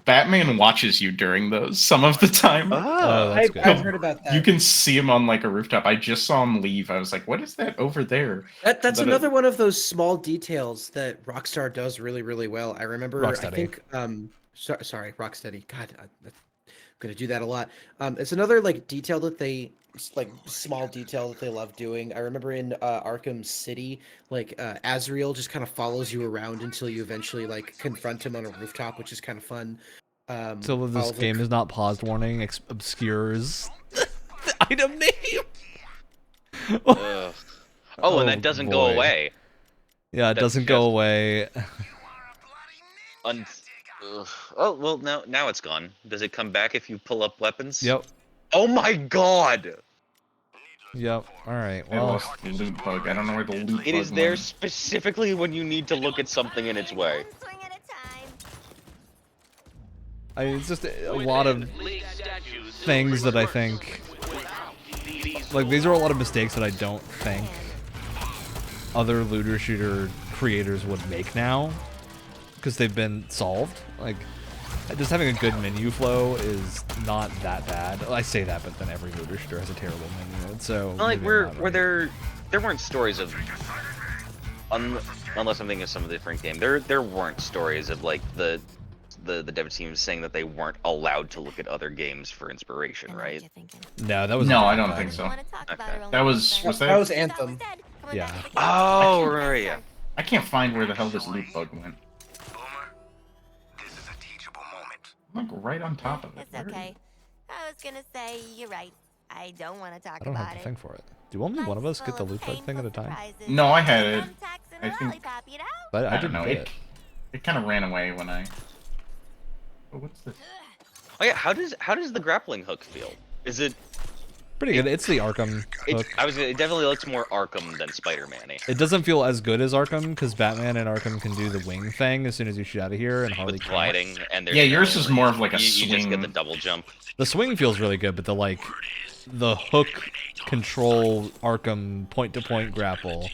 Batman watches you during those some of the time. Oh, that's good. I've heard about that. You can see him on like a rooftop. I just saw him leave. I was like, what is that over there? That's But, another one of those small details that Rockstar does really, really well. I remember, I Rocksteady. think, sorry, Rocksteady. God, I'm gonna do that a lot. It's another like detail that they, like small detail that they love doing. I remember in Arkham City, like Azrael just kind of follows you around until you eventually like confront him on a rooftop, which is kind of fun. So all this of the game is not paused warning obscures the item name. Ugh. Oh, and that doesn't go boy. away. Yeah, it That's doesn't go just- away. Ugh. Oh well, now it's gone. Does it come back if you pull up weapons? Yep. Oh my god! Yep. All right. I Well, lost the loot bug. I don't know where the loot It bug is there went. specifically when you need to look at something in its way. I mean, it's just a lot of things that I think, like, these are a lot of mistakes that I don't think other looter shooter creators would make now, because they've been solved. Like, just having a good menu flow is not that bad. I say that, but then every looter shooter has a terrible menu. So Like maybe where I'm not where right. there weren't stories of unless I'm thinking of some different game. There weren't stories of like the dev team saying that they weren't allowed to look at other games for inspiration, right? No, that was No, a I different don't think thing. so. Okay. That was that that? was Anthem. Yeah. Oh, right, yeah. I can't find where the hell this loot bug went. This is a teachable moment. I'm like right on top of it. It's okay. I was gonna say, you're right. I don't want to talk I don't about have the it. thing for it. Do only one of us get the loot bug thing at a time? No, I had it. I think. But I don't didn't know. get It it. it kind of ran away when I. Oh, what's this? Oh yeah, how does the grappling hook feel? Is it? Pretty good. It's the Arkham hook. It definitely looks more Arkham than Spider-Man-y. It doesn't feel as good as Arkham because Batman and Arkham can do the wing thing as soon as you shoot out of here, and Harley With can't. gliding and there's Yeah, no- yours is more of like a you just get swing. the double jump. The swing feels really good, but the hook control Arkham point-to-point grapple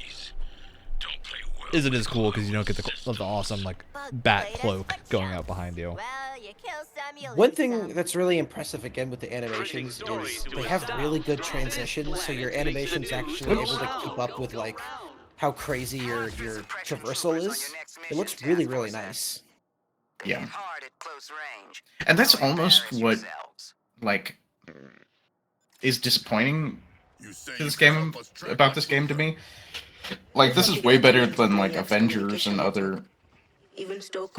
isn't as cool because you don't get the awesome like bat cloak going out behind you. Well, you kill some, you One lose thing some. that's really impressive again with the animations is they have really good transitions, so your animation's actually able to keep up with like how crazy your traversal is. It looks really, really nice. Yeah. Hard at close range. And that's Don't almost embarrass what yourselves. like is disappointing You say to this you game help us track about this game to me. Like this is way better than like Avengers and other.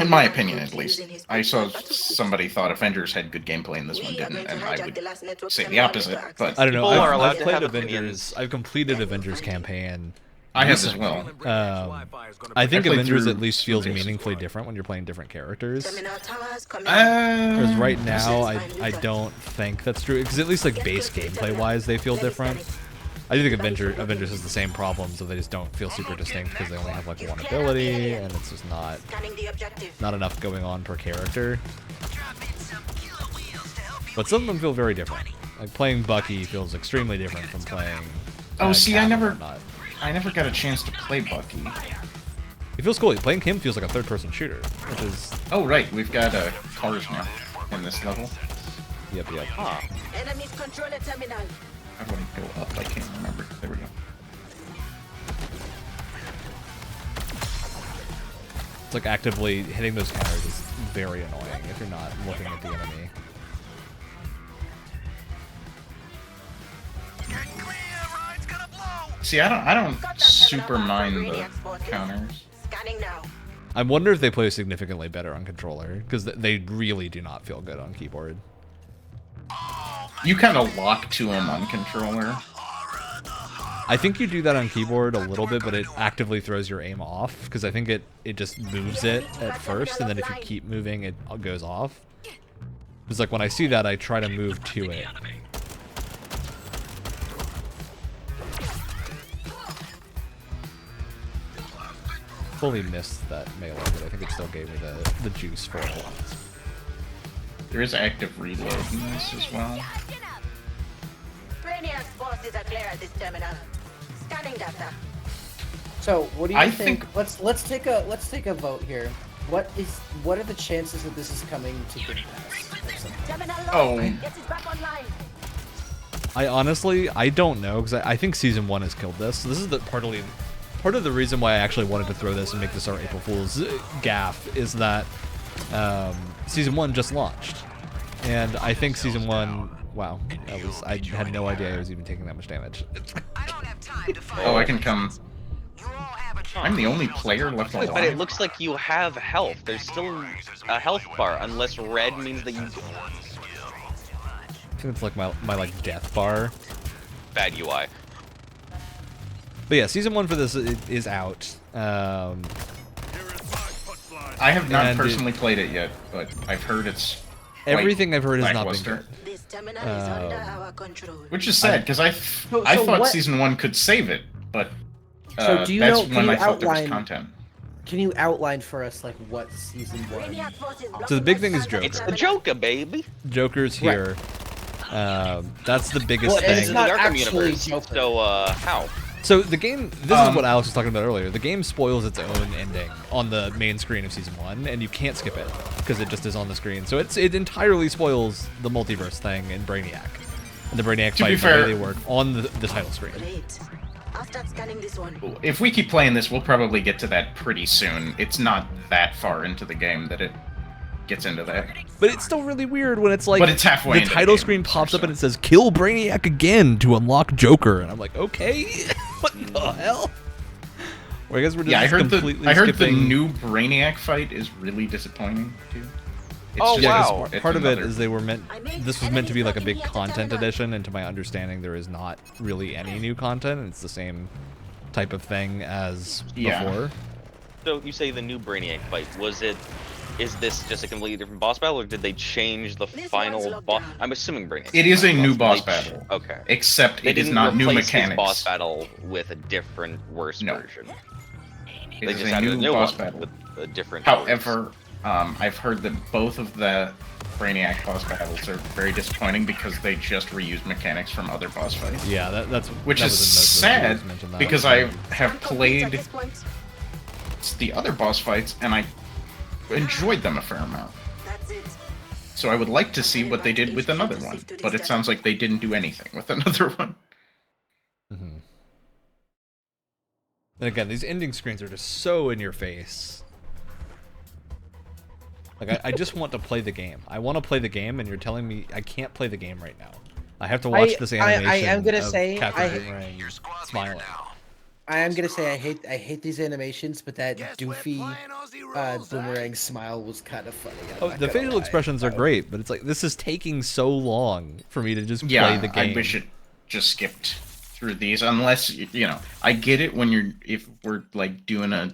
In my opinion, at least, I saw somebody thought Avengers had good gameplay and this one didn't, and I would say the opposite. But I don't know. People are allowed I've to played have Avengers. I've completed Avengers campaign. I have as well. I think I played Avengers through at least feels some of these. meaningfully different when you're playing different characters. Whereas Whereas right now, I don't think that's true. Because at least like base gameplay wise, they feel different. I do think Avengers has the same problems, so they just don't feel super distinct because they only have like one ability, and it's just not enough going on per character. But some of them feel very different. Like playing Bucky feels extremely different from playing. Oh, see, Cap I and never whatnot. got a chance to play Bucky. It feels cool. Playing him feels like a third-person shooter, which is... Oh, right. We've got cars now in this level. Yep. Huh. Enemies control the terminal. How do I go up? I can't remember. There we go. It's like actively hitting those counters is very annoying if you're not looking at the enemy. See, I don't super mind the counters. Scanning now. I wonder if they play significantly better on controller, because they really do not feel good on keyboard. You kind of lock to them on controller. I think you do that on keyboard a little bit, but it actively throws your aim off, because I think it just moves it at first, and then if you keep moving, it goes off. It's like when I see that, I try to move to it. Fully missed that melee, but I think it still gave me the juice for it. There is active reload in this as well. Brainiac's bosses are clear at this terminal. Scanning data. So, what do you I think? Let's take a vote here. What are the chances that this is coming to Game Pass? Terminal Oh. Gets it back online. I honestly, I don't know, because I think Season 1 has killed this. So this is part of the reason why I actually wanted to throw this and make this our April Fool's gaffe is that Season 1 just launched. And I think Season 1... Wow, I had no idea I was even taking that much damage. Oh, I can come... I'm the only player left alive. But it looks like you have health. There's still a health bar, unless red means that you... I think it's like my like death bar. Bad UI. But yeah, Season 1 for this is out. I have not personally played it yet, but I've heard it's everything I've heard has not been good. This terminal is under our control. Which is sad, because I thought Season 1 could save it, but so do you that's know, when I thought there was content. Can you outline for us like what Season 1? So the big thing is Joker. It's the Joker, baby. Joker's here. That's the biggest Well, thing. it's not in the Arkham actually universe. Joker. So how? So the game, this is what Alex was talking about earlier. The game spoils its own ending on the main screen of Season 1, and you can't skip it because it just is on the screen. So it entirely spoils the multiverse thing in Brainiac. And the Brainiac fight, the way they work on the title screen. After scanning this one. If we keep playing this, we'll probably get to that pretty soon. It's not that far into the game that it gets into that. But it's still really weird when it's like but it's halfway the title screen pops up and it says "Kill Brainiac again to unlock Joker," and I'm like, okay, what the hell? Or I guess we're just I heard the skipping... new Brainiac fight is really disappointing too. It's wow! Part of it is they were meant. This was meant to be like a big content edition, and to my understanding, there is not really any new content. It's the same type of thing as before. So you say the new Brainiac fight? Is this just a completely different boss battle, or did they change the final boss? I'm assuming Brainiac. It is a new boss battle. Okay. Except they it is not new mechanics. His boss battle with a different, worse version. It is a new boss battle with a different. However, I've heard that both of the Brainiac boss battles are very disappointing because they just reuse mechanics from other boss fights. Yeah, which is sad because I have played the other boss fights and I enjoyed them a fair amount. So I would like to see what they did with another one, but it sounds like they didn't do anything with another one. Mm-hmm. And again, these ending screens are just so in your face. Like, I just want to play the game. I want to play the game, and you're telling me I can't play the game right now. I have to watch this animation. I am gonna of say Captain Boomerang smiling. I am gonna say I hate these animations, but that doofy Boomerang smile was kind of funny. Oh, the facial expressions are great, but it's like this is taking so long for me to just play the game. I wish it just skipped through these, unless I get it when if we're like doing a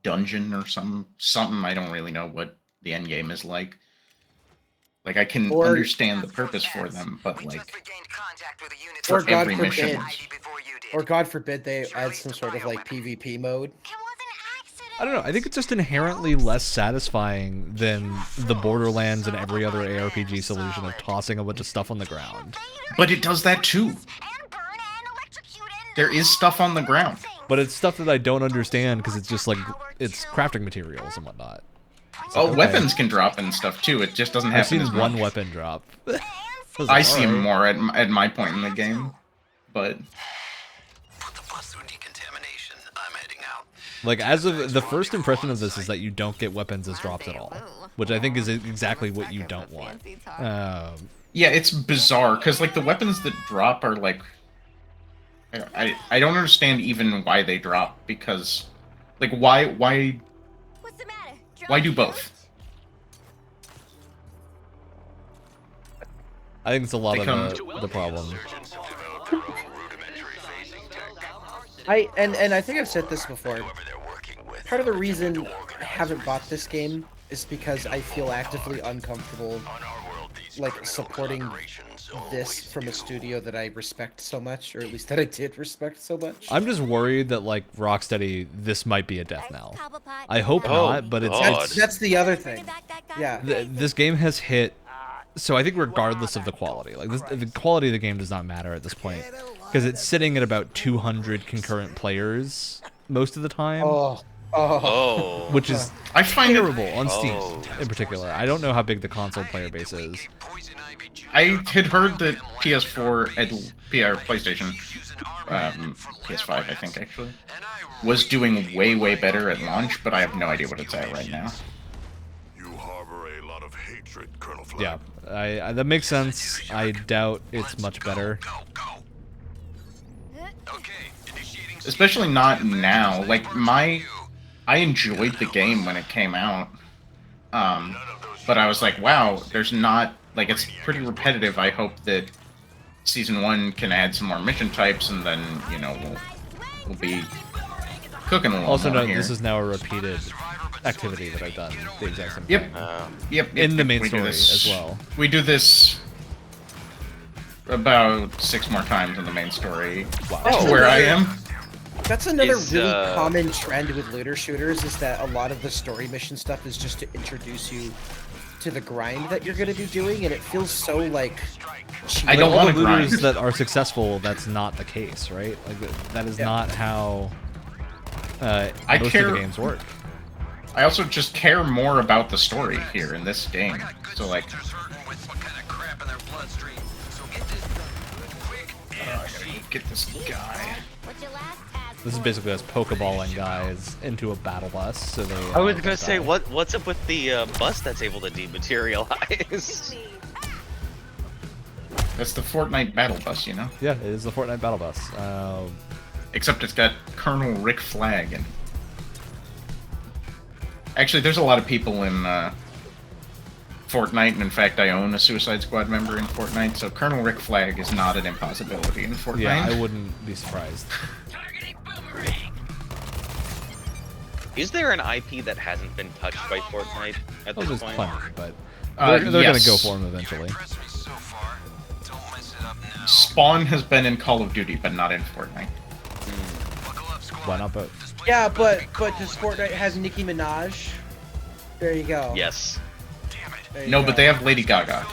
dungeon or something. I don't really know what the end game is like. Like I can understand the purpose for them, but like for every mission. Or God forbid they add some sort of like PvP mode. I don't know. I think it's just inherently less satisfying than the Borderlands and every other ARPG solution of tossing a bunch of stuff on the ground. But it does that too. There is stuff on the ground. but it's stuff that I don't understand because it's just like it's crafting materials and whatnot. Oh, okay. weapons can drop and stuff too. It just doesn't happen. I've seen as one much. weapon drop. I see them more at my point in the game, but like as of the first impression of this is that you don't get weapons as drops at all, which I think is exactly what you don't want. Yeah, it's bizarre because like the weapons that drop are like I don't understand even why they drop because like why do both? I think it's a lot of the problem. And I think I've said this before. Part of the reason I haven't bought this game is because I feel actively uncomfortable like supporting this from a studio that I respect so much, or at least that I did respect so much. I'm just worried that like Rocksteady, this might be a death knell. I hope not, but that's the other thing. Yeah, this game has hit. So I think regardless of the quality, like the quality of the game does not matter at this point, because it's sitting at about 200 concurrent players most of the time. Which is I find terrible on Steam in particular. I don't know how big the console player base is. I had heard that PS4 and PlayStation, PS5 I think actually, was doing way better at launch, but I have no idea what it's at right now. You harbor a lot of hatred, Colonel Flag. Yeah, that makes sense. I doubt it's much better. Especially not now. Like I enjoyed the game when it came out, but I was like, wow, there's not like it's pretty repetitive. I hope that Season 1 can add some more mission types, and then you know we'll be cooking a little Also, more note here. this is now a repeated activity that I've done. The exact same Yep. thing. Yep. In the main We do story this- as well. We do this about 6 more times in the main story. Wow. Where I am. That's another Is, really common trend with looter shooters, is that a lot of the story mission stuff is just to introduce you to the grind that you're going to be doing, and it feels so like cheap. I don't all want the to looters grind. that are successful, that's not the case, right? Like that is not how most of the games work. I also just care more about the story here in this game. So like, I gotta get this guy. This is basically us pokeballing guys into a battle bus, so they. I was gonna say, what's up with the bus that's able to dematerialize? That's the Fortnite battle bus, you know? Yeah, it is the Fortnite battle bus. Except it's got Colonel Rick Flag and. Actually, there's a lot of people in Fortnite, and in fact, I own a Suicide Squad member in Fortnite, so Colonel Rick Flag is not an impossibility in Fortnite. Yeah, I wouldn't be surprised. Is there an IP that hasn't been touched by Fortnite at this There's point? plenty, but they're yes. gonna go for him eventually. Spawn has been in Call of Duty, but not in Fortnite. Why not both? Yeah, but does Fortnite has Nicki Minaj? There you go. Yes. There you No, go. but they have Lady Gaga.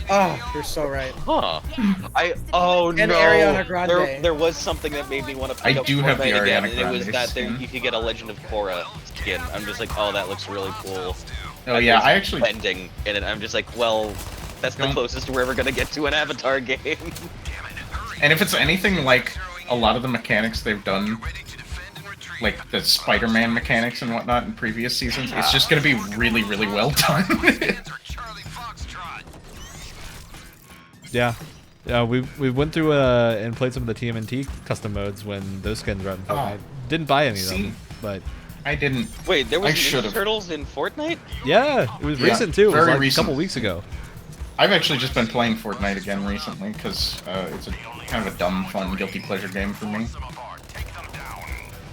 Oh, you're so right. Huh. And No. Ariana Grande. There was something that made me want to I pick up do have the Fortnite again, Ariana and it was Grande that there, skin. you could get a Legend of Korra skin. I'm just like, oh, that looks really cool. Oh yeah, I actually Bending in it. I'm just like, well, that's the Don't- closest we're ever gonna get to an Avatar game. And if it's anything like a lot of the mechanics they've done, like the Spider-Man mechanics and whatnot in previous seasons, it's just gonna be really well done. Yeah, we went through and played some of the TMNT custom modes when those skins were out in Fortnite. Didn't buy any of See? them, but I didn't. Wait, there I was Ninja should've. Turtles in Fortnite? yeah, it was Yeah, recent too. It was very like recent. a couple weeks ago. I've actually just been playing Fortnite again recently because it's a kind of a dumb, fun, guilty pleasure game for me.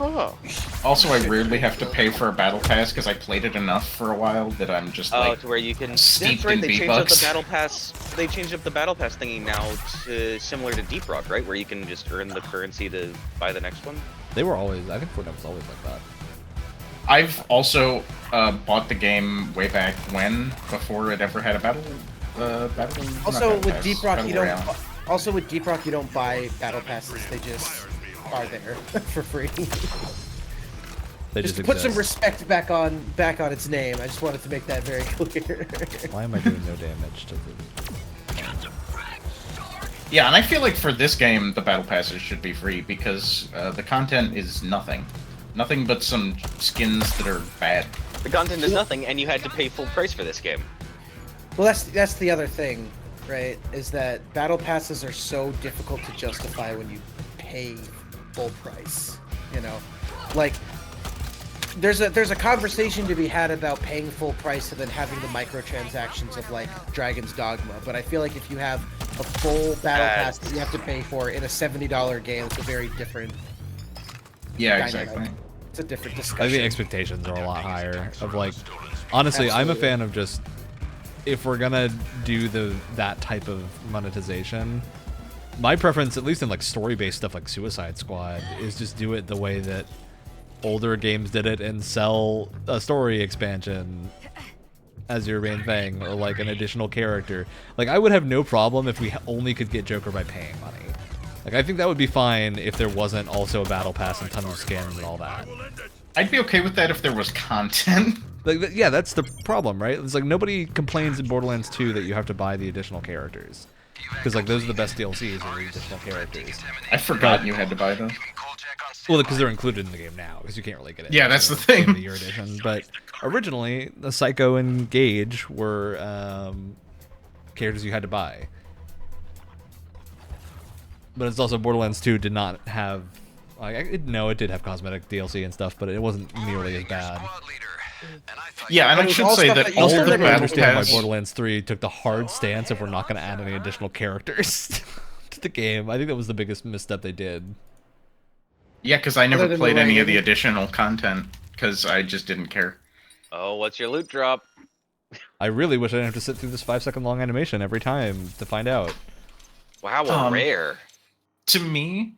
Oh. Also, I rarely have to pay for a battle pass because I played it enough for a while that I'm just like To where you can. steeped That's right. in They changed up the V-Bucks. battle pass. They changed up the battle pass thingy now to similar to Deep Rock, right? Where you can just earn the currency to buy the next one. They were always. I think Fortnite was always like that. I've also bought the game way back when, before it ever had a battle. Also not battle with pass, Deep Rock, battle you don't. royale. Also with Deep Rock, you don't buy battle passes. They just are there for free. They just just put some exist. respect back on its name. I just wanted to make that very clear. Why am I doing no damage to the... Yeah, and I feel like for this game, the battle passes should be free because the content is nothing. Nothing but some skins that are bad. The content is nothing, and you had to pay full price for this game. Well, that's the other thing, right? Is that battle passes are so difficult to justify when you pay full price. You know, like there's a conversation to be had about paying full price and then having the microtransactions of like Dragon's Dogma. But I feel like if you have a full battle pass that you have to pay for in a $70 game, it's a very different. Yeah, dynamic. exactly. It's a different I discussion. think the expectations are a lot higher. Of like, honestly, I'm a fan of just if we're gonna do that type of monetization. My preference, at least in like story-based stuff like Suicide Squad, is just do it the way that older games did it and sell a story expansion as your main thing, or like an additional character. Like, I would have no problem if we only could get Joker by paying money. Like, I think that would be fine if there wasn't also a battle pass and tons of skins and all that. I'd be okay with that if there was content. Like, yeah, that's the problem, right? It's like nobody complains in Borderlands 2 that you have to buy the additional characters. Because, like, those are the best DLCs, are the additional characters. I forgot you had to buy those. Well, because they're included in the game now, because you can't really get it. Yeah, that's the thing. In the year edition. But originally, the Psycho and Gage were characters you had to buy. But it's also Borderlands 2 did not have... Like, it did have cosmetic DLC and stuff, but it wasn't nearly as bad. Yeah, and I should say that all Also, the I don't battle understand why pass... Borderlands 3 took the hard stance if we're not going to add any additional characters to the game. I think that was the biggest misstep they did. Yeah, because I never Other than played the any of rating. the additional content, because I just didn't care. Oh, what's your loot drop? I really wish I didn't have to sit through this 5-second long animation every time to find out. Wow, rare. To me,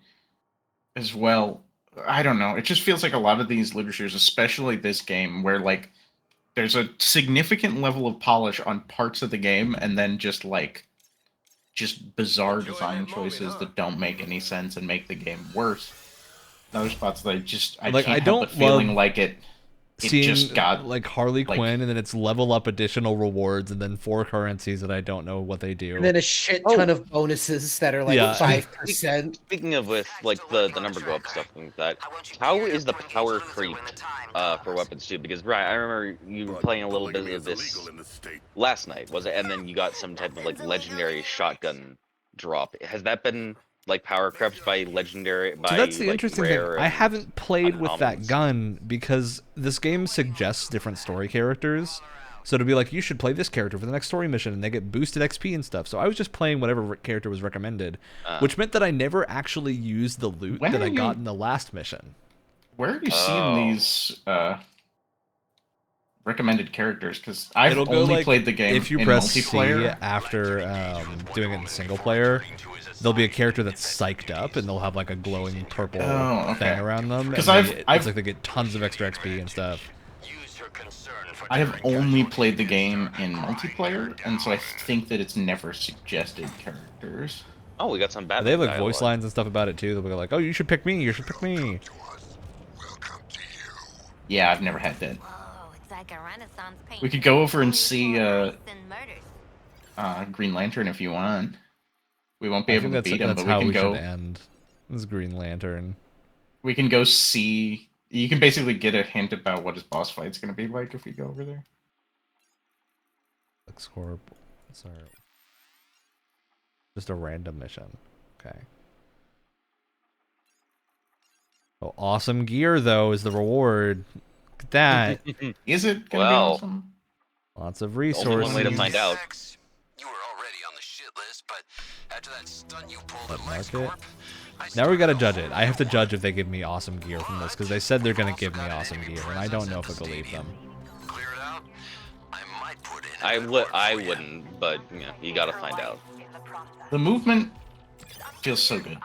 as well, I don't know. It just feels like a lot of these literatures, especially this game, where like there's a significant level of polish on parts of the game, and then just bizarre design choices that don't make any sense and make the game worse. In other spots that I Like, can't I don't help but feeling love like it Seeing just got like Harley like- Quinn, and then it's level up additional rewards, and then 4 currencies that I don't know what they do. And then a shit ton of bonuses that are like Yeah. 5%. Speaking of with like the number go up stuff like that, how is the power creep for weapons too? Because Brian, I remember you were playing a little bit of this last night, was it? And then you got some type of like legendary shotgun drop. Has that been like power crept by legendary? By, So that's the like, interesting thing. rare I and haven't played with that uncommons? gun because this game suggests different story characters. So to be like, you should play this character for the next story mission, and they get boosted XP and stuff. So I was just playing whatever character was recommended, which meant that I never actually used the loot When that are I got you- in the last mission. Where are you seeing these recommended characters? Because I've It'll go only like, played the game if you in press C multiplayer. after doing it in single player, there'll be a character that's psyched up, and they'll have like a glowing purple thing around them. 'Cause and I've- it's like they get tons of extra XP and stuff. I have only played the game in multiplayer, and so I think that it's never suggested characters. Oh, we got some bad. They have like voice lines and stuff about it too. They'll be like, "Oh, you should pick me. You should pick me." Yeah, I've never had that. It's like a Renaissance painting. We could go over and see and murders. Green Lantern if you want. We won't be I able think to beat him, that's but we how can we go. should end. This is Green Lantern. We can go see. You can basically get a hint about what his boss fight's going to be like if we go over there. Looks horrible. Sorry. Just a random mission. Okay. Oh, awesome gear though is the reward. Look at that. Is it gonna Well, be awesome? Lots of only resources. one way to find out. You were already on the shit list, but after that stunt you pulled What, at mark LexCorp, it? Now we gotta judge it. I have to judge if they give me awesome gear from this, because they said they're gonna give me awesome gear, and I don't know if I believe them. clear it out. I might put in. I wouldn't, but you know, you gotta find out. The movement feels so good.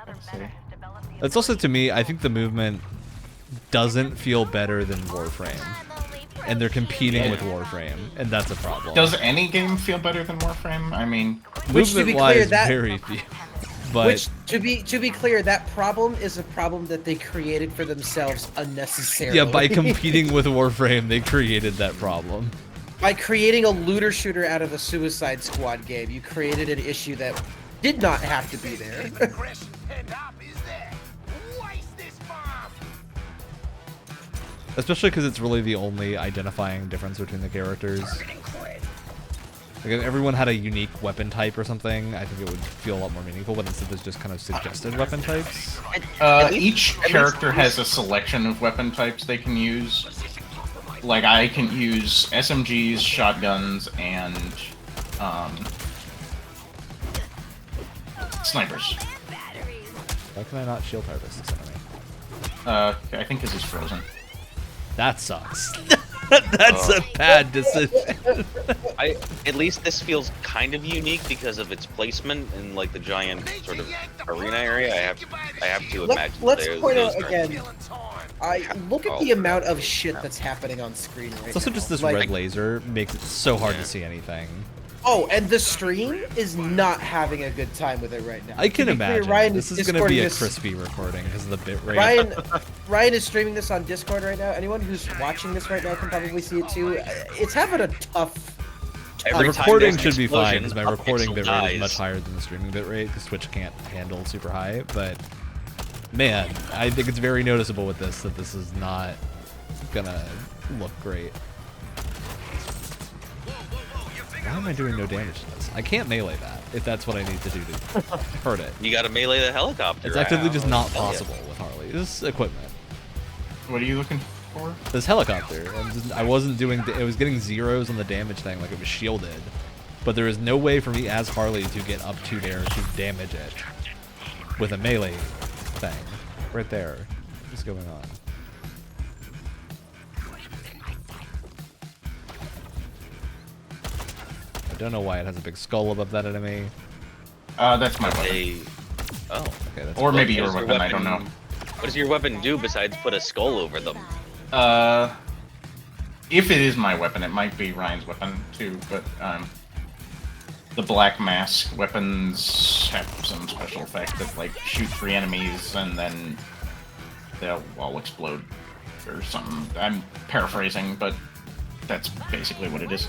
I'd say. It's also, to me, I think the movement doesn't feel better than Warframe. And they're competing with Warframe, and that's a problem. Does any game feel better than Warframe? I mean, Which, to be clear, movement-wise, that- very few. But Which, to be clear, that problem is a problem that they created for themselves unnecessarily. yeah, by competing with Warframe, they created that problem. By creating a looter shooter out of a Suicide Squad game, you created an issue that did not have to be there. Especially because it's really the only identifying difference between the characters. Like if everyone had a unique weapon type or something, I think it would feel a lot more meaningful, but instead there's just kind of suggested weapon types. Each character has a selection of weapon types they can use. Like, I can use SMGs, shotguns, and snipers. Why can I not shield harvest this enemy? I think because he's frozen. That sucks. That's a bad decision. At least this feels kind of unique because of its placement in like the giant sort of arena area. I have to imagine. Let's point out again. Look at the amount of shit that's happening on screen right now. It's also just this like, red laser makes it so hard to see anything. Oh, and the stream is not having a good time with it right now. I can imagine. Ryan This is going to be a crispy recording because of the bit rate. Ryan is streaming this on Discord right now. Anyone who's watching this right now can probably see it too. It's having a tough. The recording should be fine because my recording bitrate is much higher than the streaming bitrate because Twitch can't handle super high. But man, I think it's very noticeable with this that this is not gonna look great. Why am I doing no damage to this? I can't melee that if that's what I need to do to hurt it. You gotta melee the helicopter. It's actively just not possible with Harley's equipment. What are you looking for? This helicopter. I wasn't doing. It was getting zeros on the damage thing, like it was shielded, but there is no way for me as Harley to get up to there to damage it with a melee thing. Right there. What's going on? I don't know why it has a big skull above that enemy. That's my weapon. Oh. Okay, that's or maybe your weapon, I don't know. What does your weapon do besides put a skull over them? If it is my weapon, it might be Ryan's weapon too, but the black mask weapons have some special effect that like shoot 3 enemies and then they'll all explode or something. I'm paraphrasing, but that's basically what it is.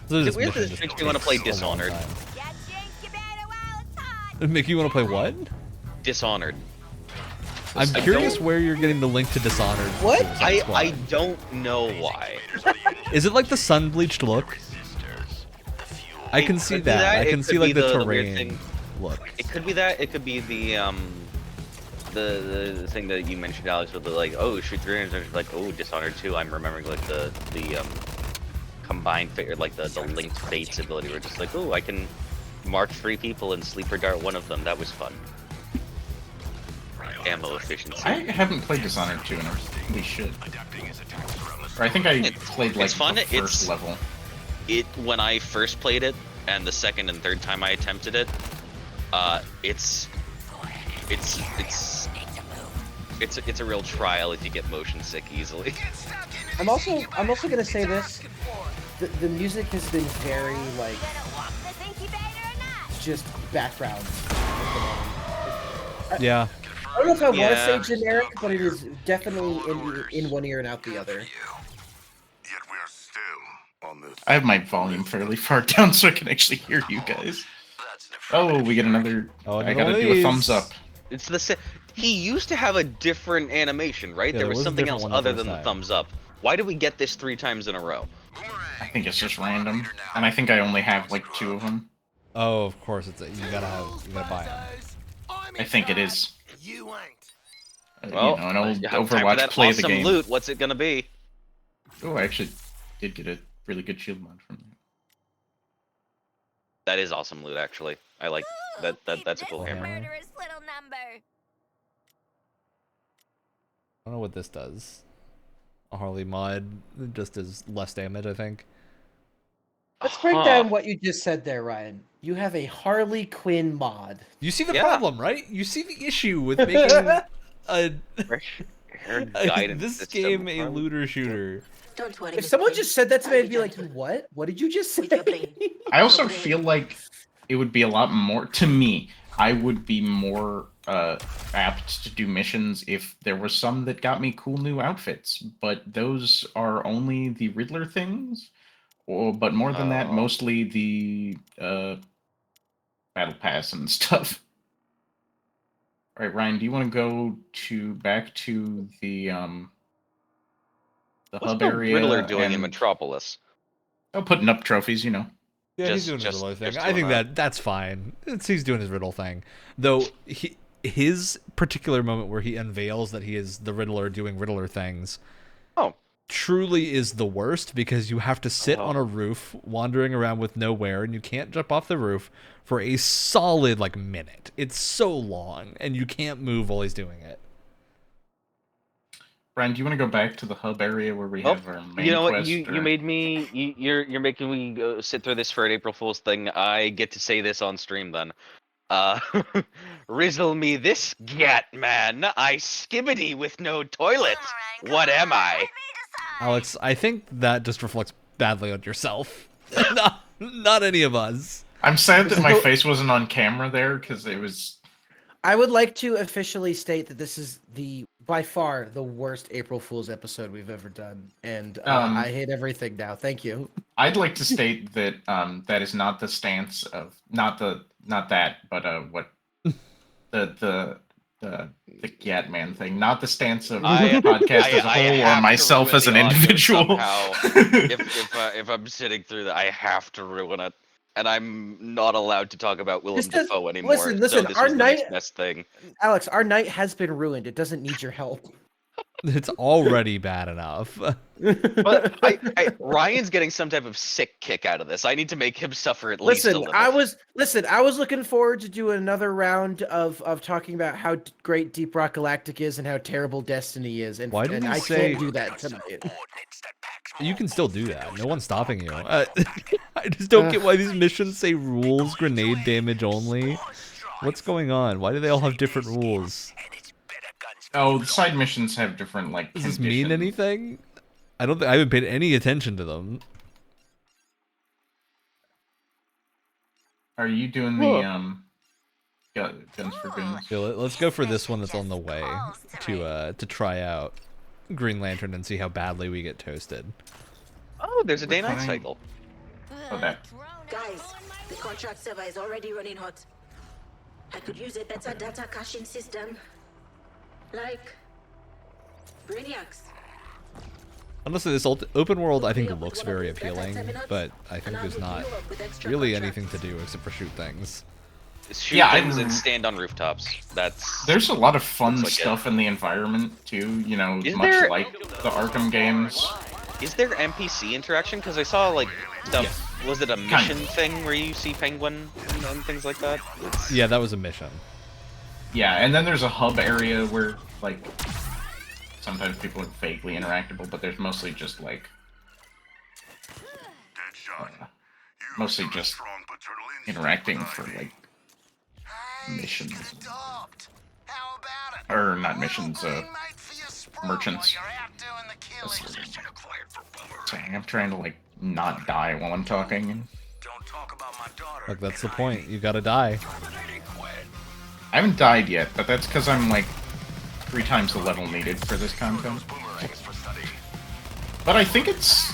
This makes me want to play Dishonored. Make you want to play what? Dishonored. I'm curious where you're getting the link to Dishonored. What? I don't know why. Is it like the sun bleached look? I can see that. I can see like the terrain look. It could be that. It could be the thing that you mentioned, Alex, with the like, oh, shoot 3 enemies, like, oh, Dishonored 2. I'm remembering like the combined fate, or like the linked fates ability. We're just like, oh, I can mark 3 people and sleeper dart one of them. That was fun. Ammo efficiency. I haven't played Dishonored 2 and we should. Or I think I played like the first level. When I first played it, and the second and third time I attempted it, it's a real trial if you get motion sick easily. I'm also gonna say this. The music has been very like just background. Yeah. I don't know if I want to say generic, but it is definitely in one ear and out the other. I have my volume fairly far down so I can actually hear you guys. Oh, we get another. Oh, I gotta do a thumbs up. It's the same. He used to have a different animation, right? Yeah, there was something else other than the time. thumbs up. Why did we get this 3 times in a row? I think it's just random, and I think I only have like 2 of them. Oh, of course it's you gotta buy them. I think it is. Well, you know, an old you have time for Overwatch that play of the awesome game. loot. What's it gonna be? Oh, I actually did get a really good shield mod from that. That is awesome loot, actually. I like that. That's a cool hammer. Murderous little number. I don't know what this does. A Harley mod just does less damage, I think. Let's break down what you just said there, Ryan. You have a Harley Quinn mod. You see the problem, right? You see the issue with making a... Her guidance This system game a from- looter shooter. Don't worry. If someone just said that to me, I'd be like, what? What did you just say? I also feel like it would be a lot more, to me, I would be more apt to do missions if there were some that got me cool new outfits, but those are only the Riddler things, but more than that, mostly the Battle Pass and stuff. Alright, Ryan, do you want to go back to the What's hub the area? Riddler doing in and- Metropolis? Oh, putting up trophies, you know. Yeah, he's doing his Riddler thing. I think that's fine. He's doing his Riddle thing. Though, his particular moment where he unveils that he is the Riddler doing Riddler things truly is the worst, because you have to sit on a roof wandering around with nowhere, and you can't jump off the roof for a solid, like, minute. It's so long, and you can't move while he's doing it. Brian, do you want to go back to the hub area where we have our main You know what? quest? You made me. You're making me go sit through this for an April Fool's thing. I get to say this on stream then. Rizzle me this gat man. I skibbity with no toilet. What am I? Alex, I think that just reflects badly on yourself. not any of us. I'm sad that my face wasn't on camera there, because it was... I would like to officially state that this is by far the worst April Fool's episode we've ever done, and I hate everything now. Thank you. I'd like to state that that is not the stance of what the Gat Man thing, not the stance of the podcast as a whole or myself as an individual. if I'm sitting through that, I have to ruin it. And I'm not allowed to talk about Willem Dafoe anymore. Listen, so this our was the night, next best thing. Alex, our night has been ruined. It doesn't need your help. It's already bad enough. But Ryan's getting some type of sick kick out of this. I need to make him suffer at least a little. I was looking forward to doing another round of talking about how great Deep Rock Galactic is and how terrible Destiny is. And, Why did you I say can't do that tonight. You can still do that. No one's stopping you. I just don't get why these missions say rules grenade damage only. What's going on? Why do they all have different rules? Oh, the side missions have different, like, Does this mean anything? I haven't paid any attention to them. Are you doing the guns for goons? Yeah, let's go for this one that's on the way to try out Green Lantern and see how badly we get toasted. Oh, there's a day-night cycle. Oh, that. Guys, the contract server is already running hot. I could use a better data caching system. Like Brainiacs. Honestly, this open world I think looks very appealing, but I think there's not really anything to do except for shoot things. Shoot things and stand on rooftops. There's a lot of fun stuff in the environment too. You know, much like the Arkham games. Is there NPC interaction? Because I saw like stuff. Yeah. Was it a mission thing where you see Penguin and things like that? Yeah, that was a mission. Yeah, and then there's a hub area where, like, sometimes people are vaguely interactable, but there's mostly just, like, mostly just interacting for, like, missions. Or, not missions, merchants. Dang, I'm trying to, like, not die while I'm talking. Like, that's the point. You gotta die. I haven't died yet, but that's because I'm like 3 times the level needed for this content. But I think it's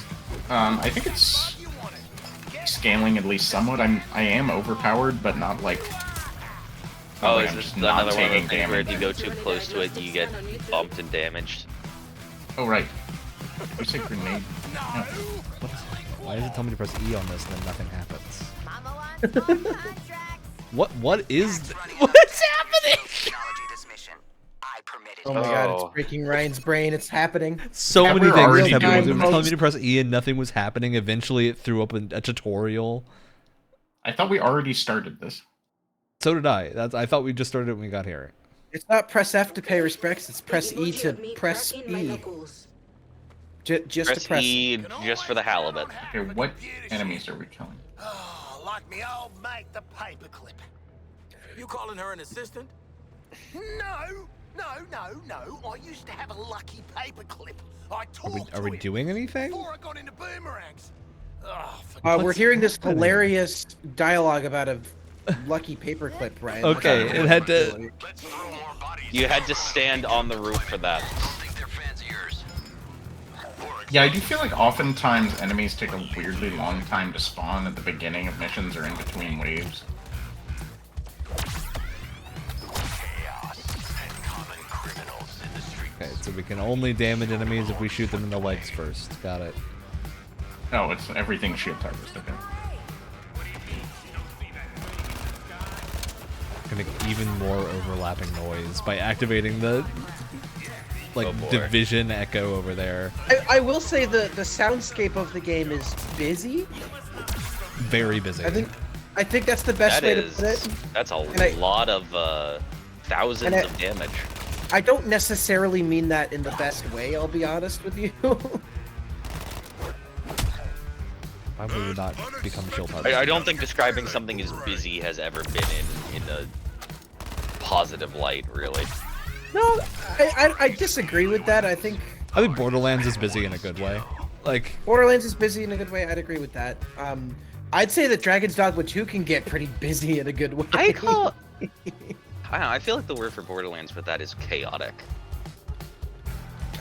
scaling at least somewhat. I am overpowered, but not like. Oh, is this another one of those things where if you go too close to it, you get bumped and damaged? Oh right. You say grenade? No. Why does it tell me to press E on this and then nothing happens? What is what's happening? Oh my god, it's breaking Ryan's brain. It's happening. So many things happening. It was telling me to press E and nothing was happening. Eventually it threw up a tutorial. I thought we already started this. So did I. I thought we just started it when we got here. It's not press F to pay respects, it's press E to press E. Just press to press E just for the halibut. Okay, what enemies are we killing? Like me old mate, the paperclip. You calling her an assistant? No, No. I used to have a lucky paperclip. I talked Are we to it doing anything? before I got into boomerangs. We're hearing this hilarious dialogue about a lucky paperclip, Ryan. Okay, it had to. You had to stand on the roof for that. Yeah, I do feel like oftentimes enemies take a weirdly long time to spawn at the beginning of missions or in between waves. Okay, so we can only damage enemies if we shoot them in the legs first. Got it. Oh, it's everything shield targets. Okay. Gonna make even more overlapping noise by activating the division echo over there. I will say the soundscape of the game is busy. Very busy. I think that's the best way to put it. That's a lot of thousands of damage. I don't necessarily mean that in the best way, I'll be honest with you. Why would we not become shield targets? I don't think describing something as busy has ever been in a positive light, really. No, I disagree with that. I think Borderlands is busy in a good way. Like Borderlands is busy in a good way. I'd agree with that. I'd say that Dragon's Dogma 2 can get pretty busy in a good way. I don't know, I feel like the word for Borderlands for that is chaotic.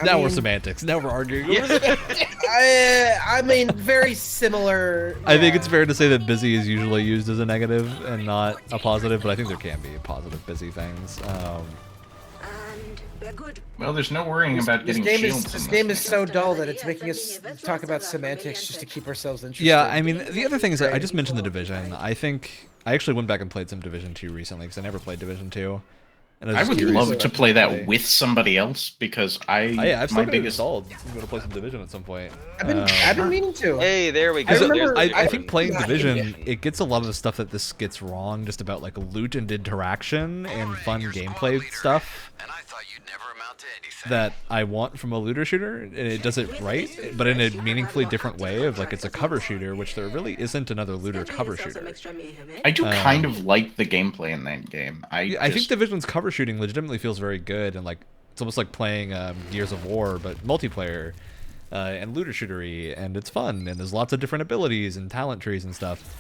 Now we're semantics. Now we're arguing. I mean, very similar. I think it's fair to say that busy is usually used as a negative and not a positive, but I think there can be positive busy things. Well, there's no worrying about getting shields. This game is so dull that it's making us talk about semantics just to keep ourselves interested. Yeah, I mean, the other thing is that I just mentioned the Division. I think I actually went back and played some Division 2 recently because I never played Division 2. And I would love to play that with somebody else because I've still got it installed. I'm going to play some Division at some point. I've been meaning to. Hey, there we go. I think playing Division, it gets a lot of the stuff that this gets wrong, just about like loot and interaction and fun gameplay stuff that I want from a looter shooter, and it does it right, but in a meaningfully different way of like it's a cover shooter, which there really isn't another looter cover shooter. I do kind of like the gameplay in that game. I think Division's cover shooting legitimately feels very good, and like it's almost like playing Gears of War, but multiplayer and looter shootery, and it's fun, and there's lots of different abilities and talent trees and stuff.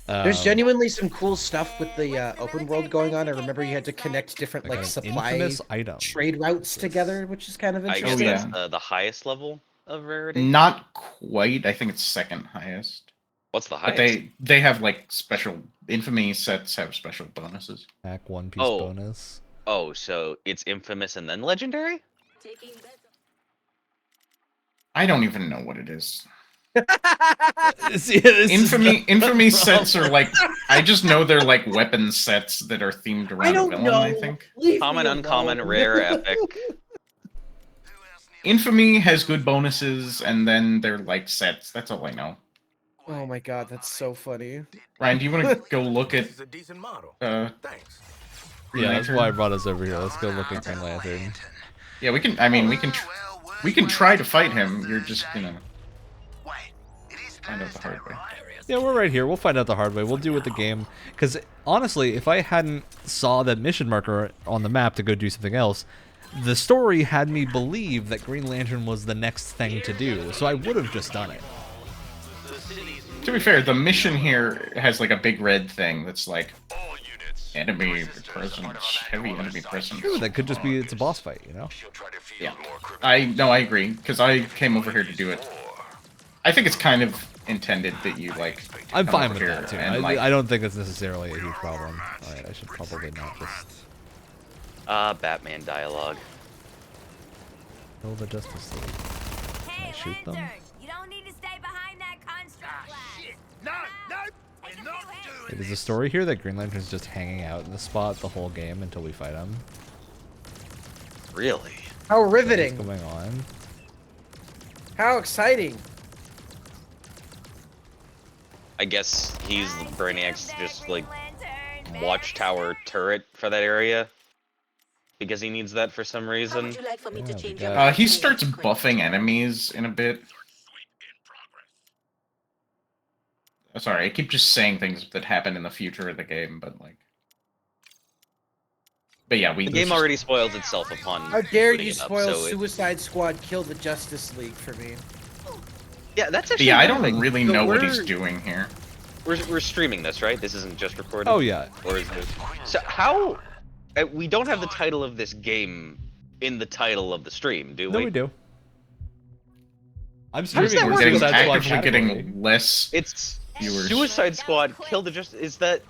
There's genuinely some cool stuff with the open world going on. I remember you had to connect different like supply trade routes together, which is kind of interesting. I guess that's the highest level of rarity. Not quite. I think it's second highest. What's the highest? But they have like special Infamy sets have special bonuses. Pack one piece bonus. Oh, so it's Infamous and then Legendary? I don't even know what it is. Infamy sets are like, I just know they're like weapon sets that are themed around a villain, I think. Common, uncommon, rare, epic. Infamy has good bonuses, and then they're like sets. That's all I know. Oh my god, that's so funny. Ryan, do you want to go look at Yeah, that's why I brought us over here. Let's go look at Green Lantern. Yeah, we can, I mean, we can try to fight him. You're just, find out the hard way. Yeah, we're right here. We'll find out the hard way. We'll do with the game. Because, honestly, if I hadn't saw that mission marker on the map to go do something else, the story had me believe that Green Lantern was the next thing to do. So I would have just done it. To be fair, the mission here has like a big red thing that's like enemy presence, heavy enemy presence. Sure, that could just be it's a boss fight, you know? Yeah. I agree, because I came over here to do it. I think it's kind of intended that you like. I'm fine with that too. I don't think that's necessarily a huge problem. Alright, I should probably not just. Batman dialogue. Kill the Justice League. Can I shoot them? You don't need to stay behind that construct glass. No, we're not doing Is the story here that Green Lantern's just hanging out in the spot the whole game until we fight him? Really? How riveting! What's going on? How exciting! I guess he's Brainiac's just like watchtower turret for that area because he needs that for some reason. He starts buffing enemies in a bit. Sorry, I keep just saying things that happen in the future of the game, but like But yeah, The game already spoils itself upon. How dare putting you it up, spoil so Suicide Squad Kill the Justice League for me? Yeah, that's actually. Yeah, I don't nothing. really know what he's doing here. We're streaming this, right? This isn't just recorded. Oh yeah. Or is this? So how? We don't have the title of this game in the title of the stream, do we? No, we do. I'm How does streaming that your work? Suicide Squad Actively category. getting less It's viewers. Suicide Squad Kill the Justice. Is that?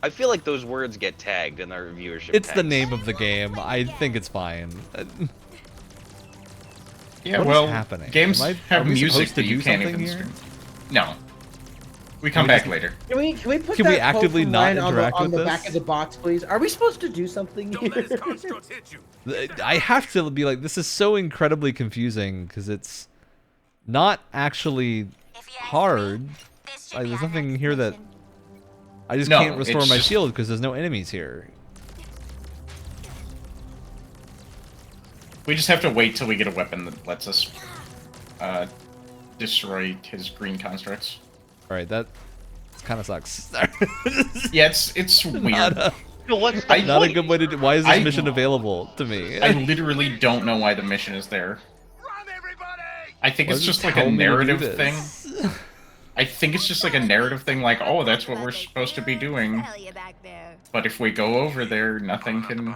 I feel like those words get tagged in our viewership. It's the tags. name of the game. I think it's fine. Yeah, What is well, happening? games Am I- have are we music supposed to that you do can't something even here? stream. No. We Can come we back just- later. Can we put Can we that quote actively from not Ryan interact on with the this? back of the box, please? Are we supposed to do something Don't let here? his constructs hit you. I have to be like, this is so incredibly confusing because it's not actually hard. There's nothing here that I just No, can't restore it's my just- shield because there's no enemies here. We just have to wait till we get a weapon that lets us destroy his green constructs. All right, that kind of sucks. Yeah, it's weird. Not a, What's I- not a good way to do. Why is this I- mission available to me? I literally don't know why the mission is there. Run, everybody! I think Why it's does it just like tell a me to do narrative thing. this? I think it's just like a narrative thing, like, oh, that's what we're supposed to be doing. Hell, you back there. But if we go over there, nothing can.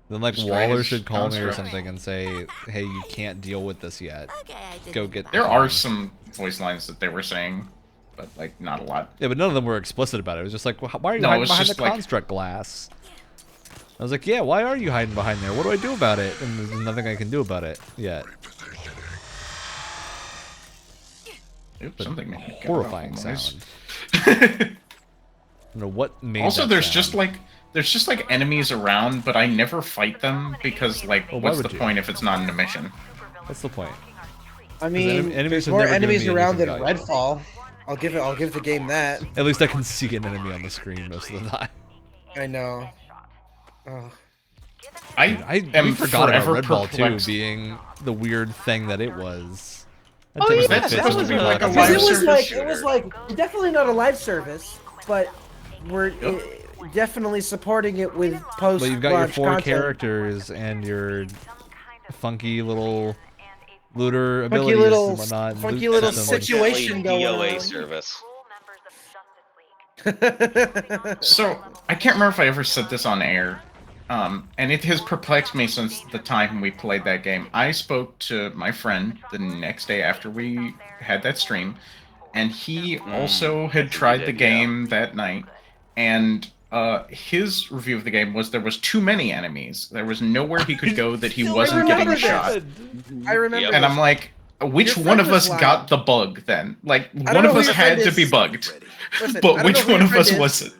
Then like Destroy Waller his should call me or construct. something and say, "Hey, you can't deal with this yet. Okay, I did Go get." There are some voice lines that they were saying, but like not a lot. Yeah, but none of them were explicit about it. It was just like, well, why are you No, hiding it's behind just the like- construct glass? I was like, yeah, why are you hiding behind there? What do I do about it? And there's nothing I can do about it yet. Oops, something made me get Horrifying awful noise. sound. I don't know what made Also, that there's sound. just like enemies around, but I never fight them because like, Well, why what's would the you? point if it's not in a mission? What's the point? I mean, enemies there's have more never given enemies me around than anything valuable. Redfall. I'll give the game that. At least I can see an enemy on the screen most of the time. I know. Oh. We am forgot about forever Redball 2 perplexed. being the weird thing that it was. That Oh, didn't yeah, really that fit supposed into to be the like a concept. live Because it was service like it was like definitely not a live service, but we're definitely supporting it with post. But you've got your 4 characters and your funky little looter abilities little- and whatnot. funky loot little system. situation going DOA on. service. So I can't remember if I ever said this on air, and it has perplexed me since the time we played that game. I spoke to my friend the next day after we had that stream, and he also had tried the game that night, and his review of the game was there was too many enemies. There was nowhere he could go that he wasn't getting remember shot. this. I remember. And I'm like, which Your one friend of was us lying. got the bug then? Like, I don't one know of who us your had friend to be is. bugged. Listen, I But don't which know who one your of us friend is. was it?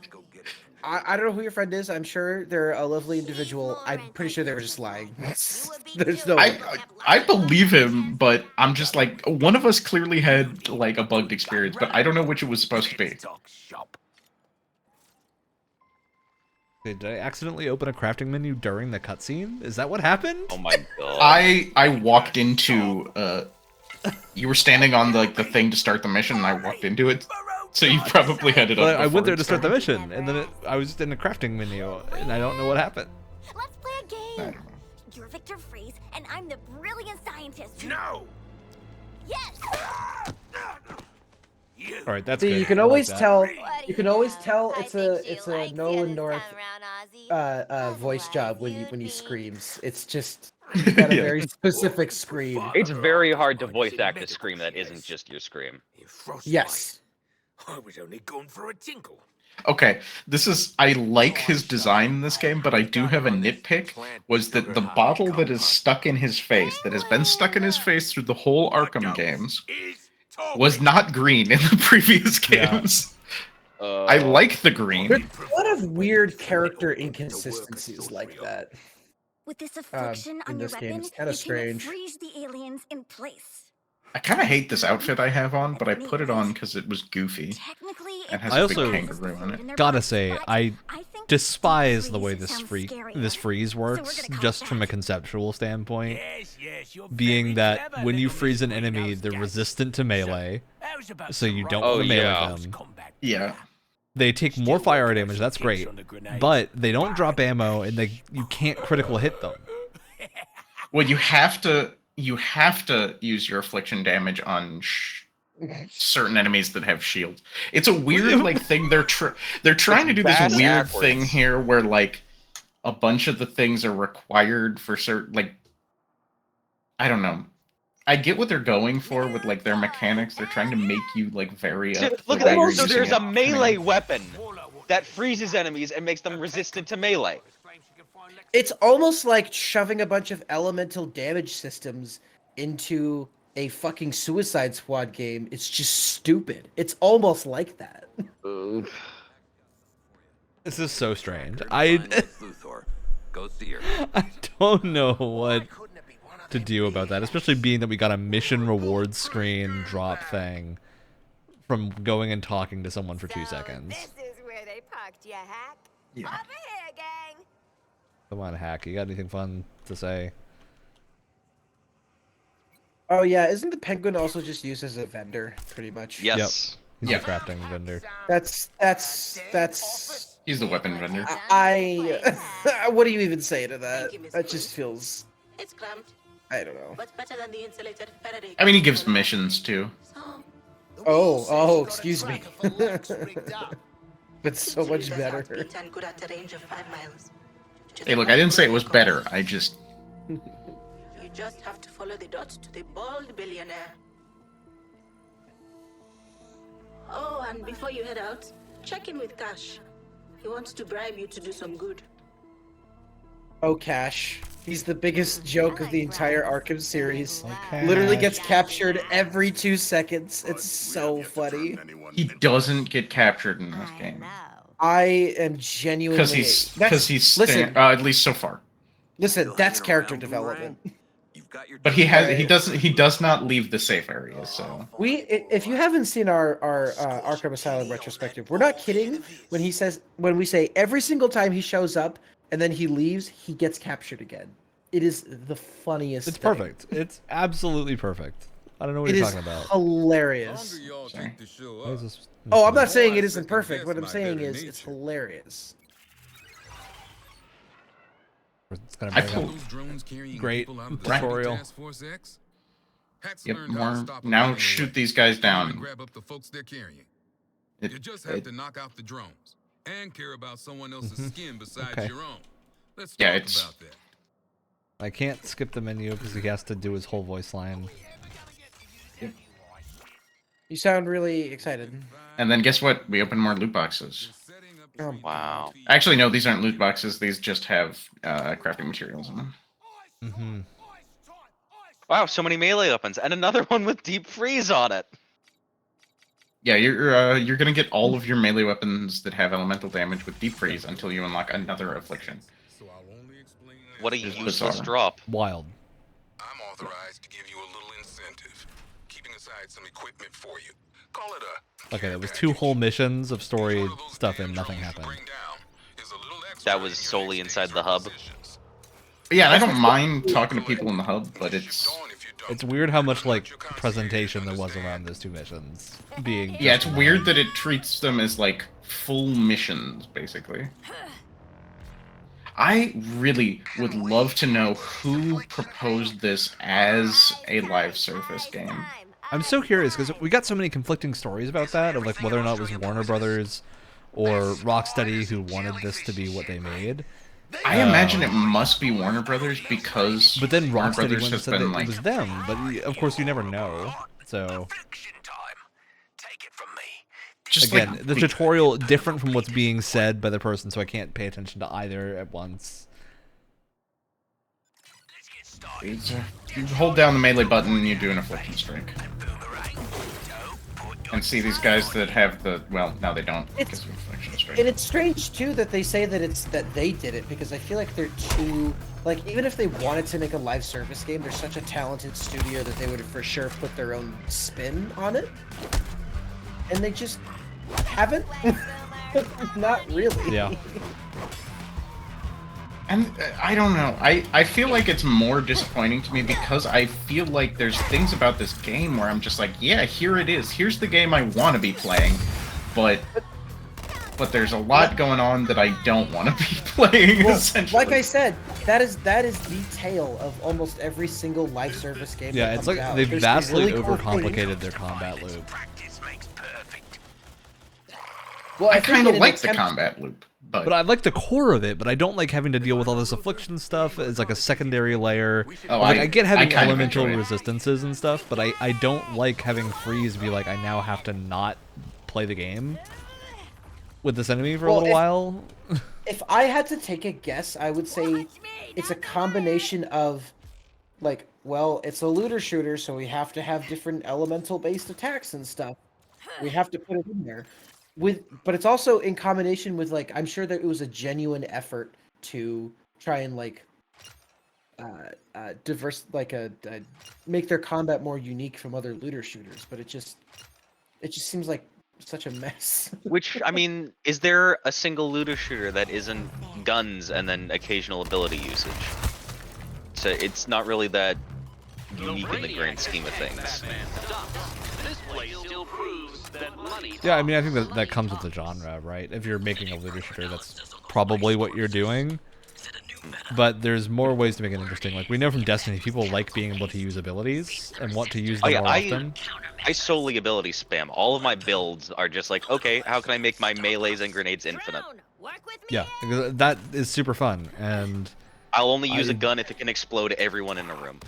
I don't know who your friend is. I'm sure they're a lovely individual. I'm pretty sure they were just lying. There's no. I believe him, but I'm just like, one of us clearly had like a bugged experience, but I don't know which it was supposed to be. Did I accidentally open a crafting menu during the cutscene? Is that what happened? Oh my god. I walked into you were standing on the thing to start the mission, and I walked into it. So you probably had it up. But I before went there it to start the started. mission, and then I was just in the crafting menu, and I don't know what happened. Let's play a game. You're Victor Freeze, and I'm the brilliant scientist. No. Yes. All right, that's See, good. you can I like always that. tell. What You do can you always know? tell I it's think a you it's a like the Nolan other North time around, Ozzy. voice job when Otherwise he you'd be- screams. It's just he's got a Yeah. very specific scream. It's very hard to voice act a scream that isn't just your scream. Yes. I was only going for a tinkle. Okay, I like his design in this game, but I do have a nitpick, was that the bottle that is stuck in his face, that has been stuck in his face through the whole Arkham games, was not green in the previous Yeah. games. I like the green. There's a lot of weird character inconsistencies like that. With this affliction in on your this game, weapon, it's kinda you strange. can freeze the aliens in place. I kind of hate this outfit I have on, but I put it on because it was goofy. Technically, And has I a big also kangaroo on it. Gotta say, I think despise the way freeze this sounds this freeze works, gonna call just it from a that. conceptual standpoint. Yes, you're Being very that clever, when you little freeze an greenhouse enemy, they're gas. resistant to melee, How's about so you some don't right want to melee yeah. them. combat? Yeah. They take more fire damage, that's great, but they don't drop ammo, and you can't critical hit them. Well, you have to use your affliction damage on certain enemies that have shields. It's a weird like thing. They're trying to do this weird thing here where like a bunch of the things are required for certain, like, I don't know. I get what they're going for with like their mechanics. They're trying to make you like vary up. Look at that. So there's a melee weapon that freezes enemies and makes them resistant to melee. It's almost like shoving a bunch of elemental damage systems into a fucking Suicide Squad game. It's just stupid. It's almost like that. This is so strange. I don't know what to do about that, especially being that we got a mission reward screen drop thing from going and talking to someone for 2 seconds. This is where they parked you, hack. Yeah. Over here, gang. Come on, Hack. You got anything fun to say? Oh yeah, isn't the penguin also just used as a vendor, pretty much? Yes. He's a crafting vendor. That's. He's the weapon vendor. What do you even say to that? That just feels. It's clamped, I don't know. but better than the insulated Faraday. I mean, he gives missions too. Oh, excuse me. But so much better. And good at a range of 5 miles. Hey, look, I didn't say it was better. I just. You just have to follow the dots to the bald billionaire. Oh, and before you head out, check in with Cash. He wants to bribe you to do some good. Oh, Cash. He's the biggest joke of the entire Arkham series. Okay. Literally gets captured every 2 seconds. It's so funny. He doesn't get captured in this game. I am genuinely because he's at least so far. Listen, that's character development. But he does not leave the safe area. So If you haven't seen our Arkham Asylum retrospective, we're not kidding when we say every single time he shows up and then he leaves, he gets captured again. It is the funniest. It's thing. perfect. It's absolutely perfect. I don't know what you're talking about. Hilarious. Sorry. Oh, I'm not saying it isn't perfect. What I'm saying is it's hilarious. It's gonna bring up great tutorial. Yep, more. Now shoot these guys down. You just have to knock out the drones and care about someone else's skin besides your own. Let's talk about that. I can't skip the menu because he has to do his whole voice line. You sound really excited. And then guess what? We open more loot boxes. Wow. Actually, no, these aren't loot boxes. These just have crafting materials in them. Mm-hmm. Wow, so many melee weapons, and another one with deep freeze on it. Yeah, you're gonna get all of your melee weapons that have elemental damage with deep freeze until you unlock another affliction. What a useless drop. Wild. I'm authorized to give you a little incentive, keeping aside some equipment for you. Call it a. Okay, there was 2 whole missions of story stuff and nothing happened. That was solely inside the hub. Yeah, I don't mind talking to people in the hub, but it's weird how much like presentation there was around those 2 missions being. Yeah, it's weird that it treats them as like full missions, basically. I really would love to know who proposed this as a live service game. I'm so curious because we got so many conflicting stories about that, of like whether or not it was Warner Brothers or Rocksteady who wanted this to be what they made. I imagine it must be Warner Brothers because. But then Warner Rocksteady Brothers went and has said been that it was them, but of course you never know. So. Just again, like the tutorial different from what's being said by the person, so I can't pay attention to either at once. You hold down the melee button and you do an affliction strike. And see these guys that have the now they don't. And it's strange too that they say that they did it, because I feel like they're too even if they wanted to make a live service game, they're such a talented studio that they would for sure put their own spin on it. And they just haven't. Not really. Yeah. And I don't know. I feel like it's more disappointing to me because I feel like there's things about this game where I'm just like, yeah, here it is. Here's the game I want to be playing. But but there's a lot going on that I don't want to be playing. Well, essentially, like I said, that is the tale of almost every single live service game. Yeah, that it's comes like out. they've There's vastly really cool overcomplicated things. their combat loop. Well, I think kind of in an like the attempt- combat loop, But I like the core of it, but I don't like having to deal with all this affliction stuff as like a secondary layer. Oh, Like, I get having kind of elemental enjoy it. resistances and stuff, but I don't like having freeze be like, I now have to not play the game with this enemy for a little while. If I had to take a guess, I would say it's a combination of, like, well, it's a looter shooter, so we have to have different elemental-based attacks and stuff. We have to put it in there. But it's also in combination with, like, I'm sure that it was a genuine effort to try and, like, make their combat more unique from other looter shooters. But it just seems like such a mess. Which, I mean, is there a single looter shooter that isn't guns and then occasional ability usage? So it's not really that unique in the grand scheme of things. Yeah, I mean, I think that comes with the genre, right? If you're making a looter shooter, that's probably what you're doing. But there's more ways to make it interesting. Like, we know from Destiny, people like being able to use abilities and want to use them more often. I solely ability spam. All of my builds are just like, okay, how can I make my melees and grenades infinite? Yeah, that is super fun, and I'll only use a gun if it can explode everyone in the room.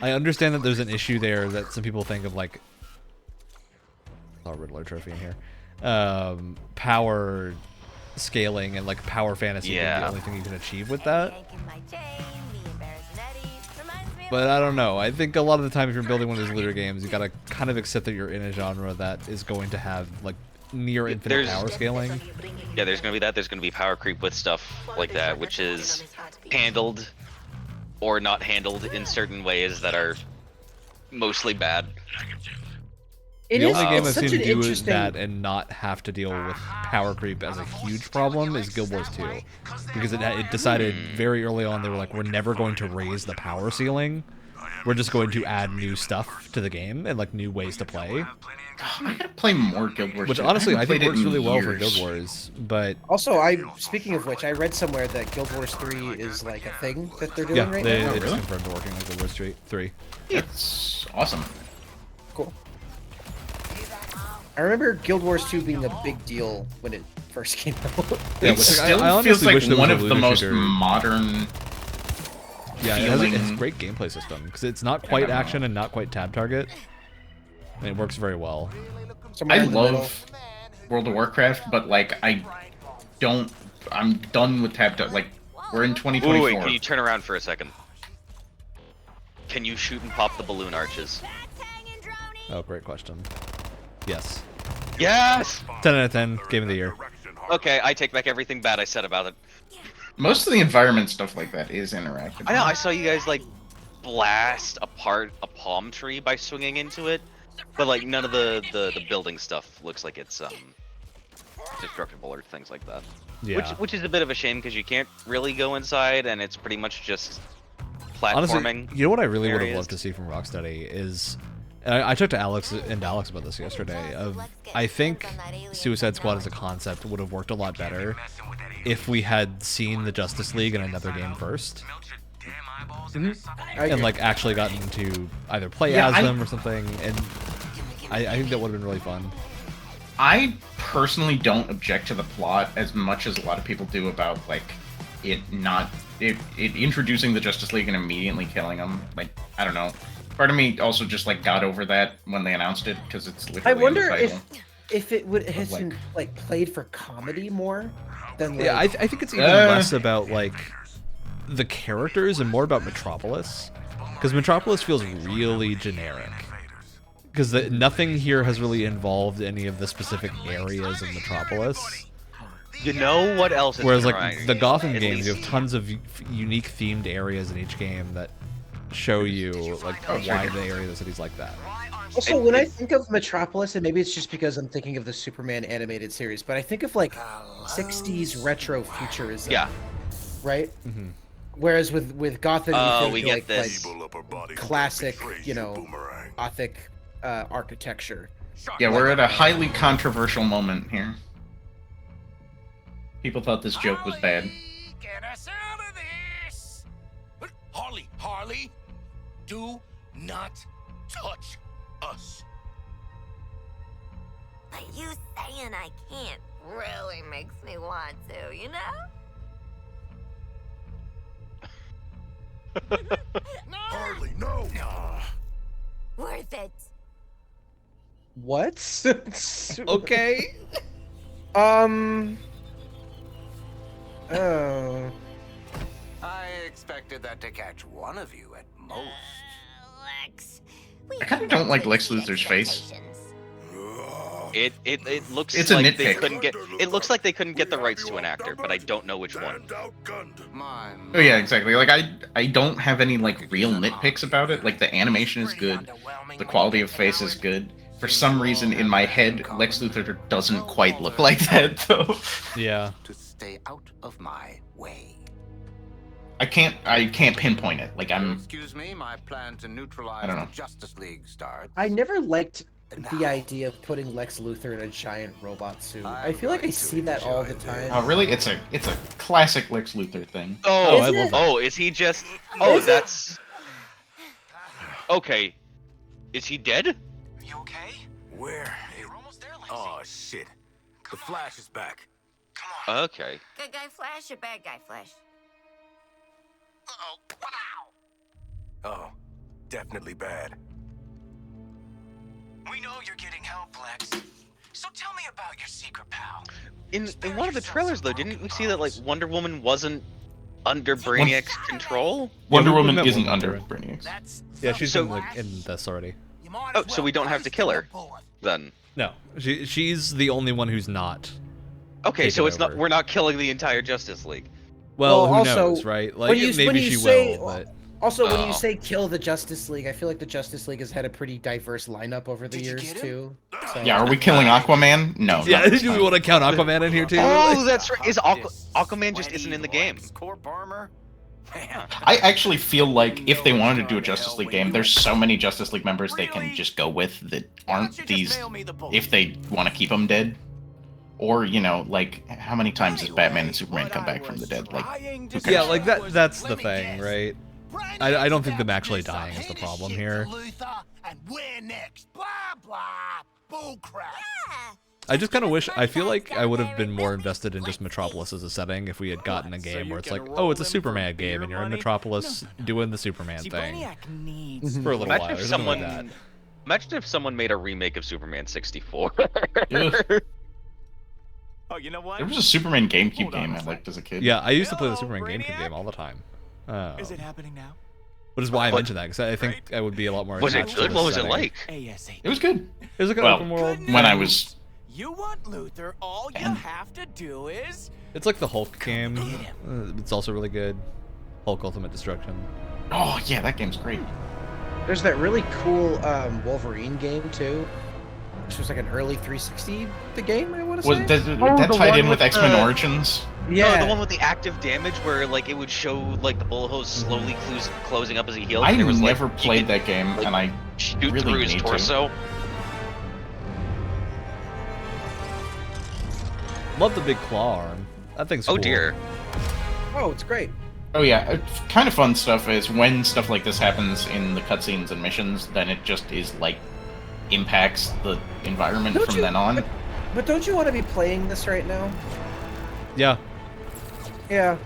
I understand that there's an issue there that some people think of, like, Riddler trophy in here, power scaling and like power fantasy being the only thing you can achieve with that. But I don't know. I think a lot of the time if you're building one of these looter games, you gotta kind of accept that you're in a genre that is going to have like near infinite power scaling. Yeah, there's gonna be that. There's gonna be power creep with stuff like that, which is handled or not handled in certain ways that are mostly bad. The only game I've seen to do that and not have to deal with power creep as a huge problem is Guild Wars 2. Because it decided very early on, they were like, we're never going to raise the power ceiling. We're just going to add new stuff to the game and like new ways to play. I gotta play more Guild Wars 2. Which honestly, I think haven't works played it really in well for years. Guild Wars. But Also, speaking of which, I read somewhere that Guild Wars 3 is like a thing that they're doing yeah, right they now. just confirmed they're working on Guild Wars 3. It's awesome. Cool. I remember Guild Wars 2 being a big deal when it first came out. Yeah, It which still I honestly feels like wish there was one a of the looter most shooter. modern. Yeah, it has a great gameplay system because it's not quite action and not quite tab target, and it works very well. I love World of Warcraft, but like I'm done with tab target. Like we're in 2024. Wait, can you turn around for a second? Can you shoot and pop the balloon arches? Oh, great question. Yes. Yes! 10 out of 10. Game of the year. Okay, I take back everything bad I said about it. Most of the environment stuff like that is interactive. I know, I saw you guys like blast apart a palm tree by swinging into it, but like none of the building stuff looks like it's destructible or things like that. Yeah. Which is a bit of a shame because you can't really go inside and it's pretty much just platforming. Honestly, you know what I really would have areas. loved to see from Rocksteady is, and I talked to Alex about this yesterday. I think Suicide Squad as a concept would have worked a lot better if we had seen the Justice League in another game first. And like actually gotten to either play as them or something, and I think that would have been really fun. I personally don't object to the plot as much as a lot of people do about like it introducing the Justice League and immediately killing them. Like I don't know. Part of me also just like got over that when they announced it because it's literally I wonder in the title. if it would have been like played for comedy more than like, Yeah, I think it's even less about like the characters and more about Metropolis, because Metropolis feels really generic. Because nothing here has really involved any of the specific areas of Metropolis. You know what else is Whereas like trying? the Gotham At games, you have least- tons of unique themed areas in each game that show you like why the area of the city's like that. Also, when I think of Metropolis, and maybe it's just because I'm thinking of the Superman animated series, but I think of like 60s retro futurism. Yeah. Right? Whereas with Gotham, you think we like, get this. like classic, you know, Gothic architecture. Yeah, we're at a highly controversial moment here. People thought this joke was bad. Get us out of this! Harley, do not touch us. But you saying I can't really makes me want to, you know? Harley, no! Worth it. What? Okay. Oh. I expected that to catch one of you at most. Lex. I kind of don't like Lex Luthor's face. It looks It's a like they nitpick. couldn't get. It looks like they couldn't get the rights to an actor, but I don't know which one. Oh yeah, exactly. Like I don't have any like real nitpicks about it. Like the animation is good, the quality of face is good. For some reason in my head, Lex Luthor doesn't quite look like that though. Yeah. To stay out of my way. I can't pinpoint it. Like I'm. Excuse me, my plan to neutralize I don't know. the Justice League starts. I never liked the idea of putting Lex Luthor in a giant robot suit. I feel like I see that all the time. Oh really? It's a classic Lex Luthor thing. Oh, I love that. oh, is he just? Oh, Is it? that's. Okay, is he dead? You okay? Where? You're almost there, Lexi. Oh, shit. The Flash is back. Come on. Okay. Good guy Flash or bad guy Flash? Uh-oh. Wow. Oh, definitely bad. We know you're getting help, Lex. So tell me about your secret pal. In one of the trailers though, didn't we see that like Wonder Woman wasn't under Brainiac's control? Wonder Yeah, we Woman met isn't Wonder under Woman. Brainiacs. Yeah, she's So- in this already. Oh, so we don't have to kill her then. No, she's the only one who's not. Okay, so taken it's not. over. We're not killing the entire Justice League. Well, who also, knows, right? Like when you maybe she say, will, but Also, when Oh. you say kill the Justice League, I feel like the Justice League has had a pretty diverse lineup over the Did you years get him? too. So. Yeah, are we killing Aquaman? No. yeah, not this do we time. want to count Aquaman in here too? Oh, that's right. Is Aquaman just isn't in the game? Corp armor? Man. I actually feel like if they wanted to do a Justice League game, there's so many Justice League members they can just go with that aren't these. If they want to keep them dead, or you know, like how many times does Batman and Superman come back from the dead? Like, who cares? Yeah, like that's the thing, right? I don't think them actually dying is the problem here. And we're next. Blah blah. Bull crap. I just kind of wish. I feel like I would have been more invested in just Metropolis as a setting if we had gotten a game where it's like, oh, it's a Superman game and you're in Metropolis doing the Superman thing for a little while. Imagine Or if something like someone. that. Imagine if someone made a remake of Superman 64. Ugh. Oh, you know what? There was a Superman GameCube game I liked as a kid. Yeah, I used to play the Hello, Superman GameCube Brainiac? game all the time. Is it happening now? Which is why I mentioned that, because I think I would be a lot more. Was it attached to good? the What was it setting. like? It was good. It was like an Well, open world. when I was You want Luther, all you And- have to do is... It's like the Hulk game. It's also really good. Hulk Ultimate Destruction. Oh yeah, that game's great. There's that really cool Wolverine game too, which was like an early 360 the game. I want to Was say. that tied in with X-Men Origins? Yeah. No, the one with the active damage where like it would show like the bullet hose slowly closing up as he healed. I and there was, like, never you played could, that game, like, and I shoot really through his need to. torso. Love the big claw arm. That thing's Oh cool. dear. Oh, it's great. Oh yeah, kind of fun stuff is when stuff like this happens in the cutscenes and missions, then it just is like impacts the environment Don't from you- then on. But don't you want to be playing this right now? Yeah. Yeah.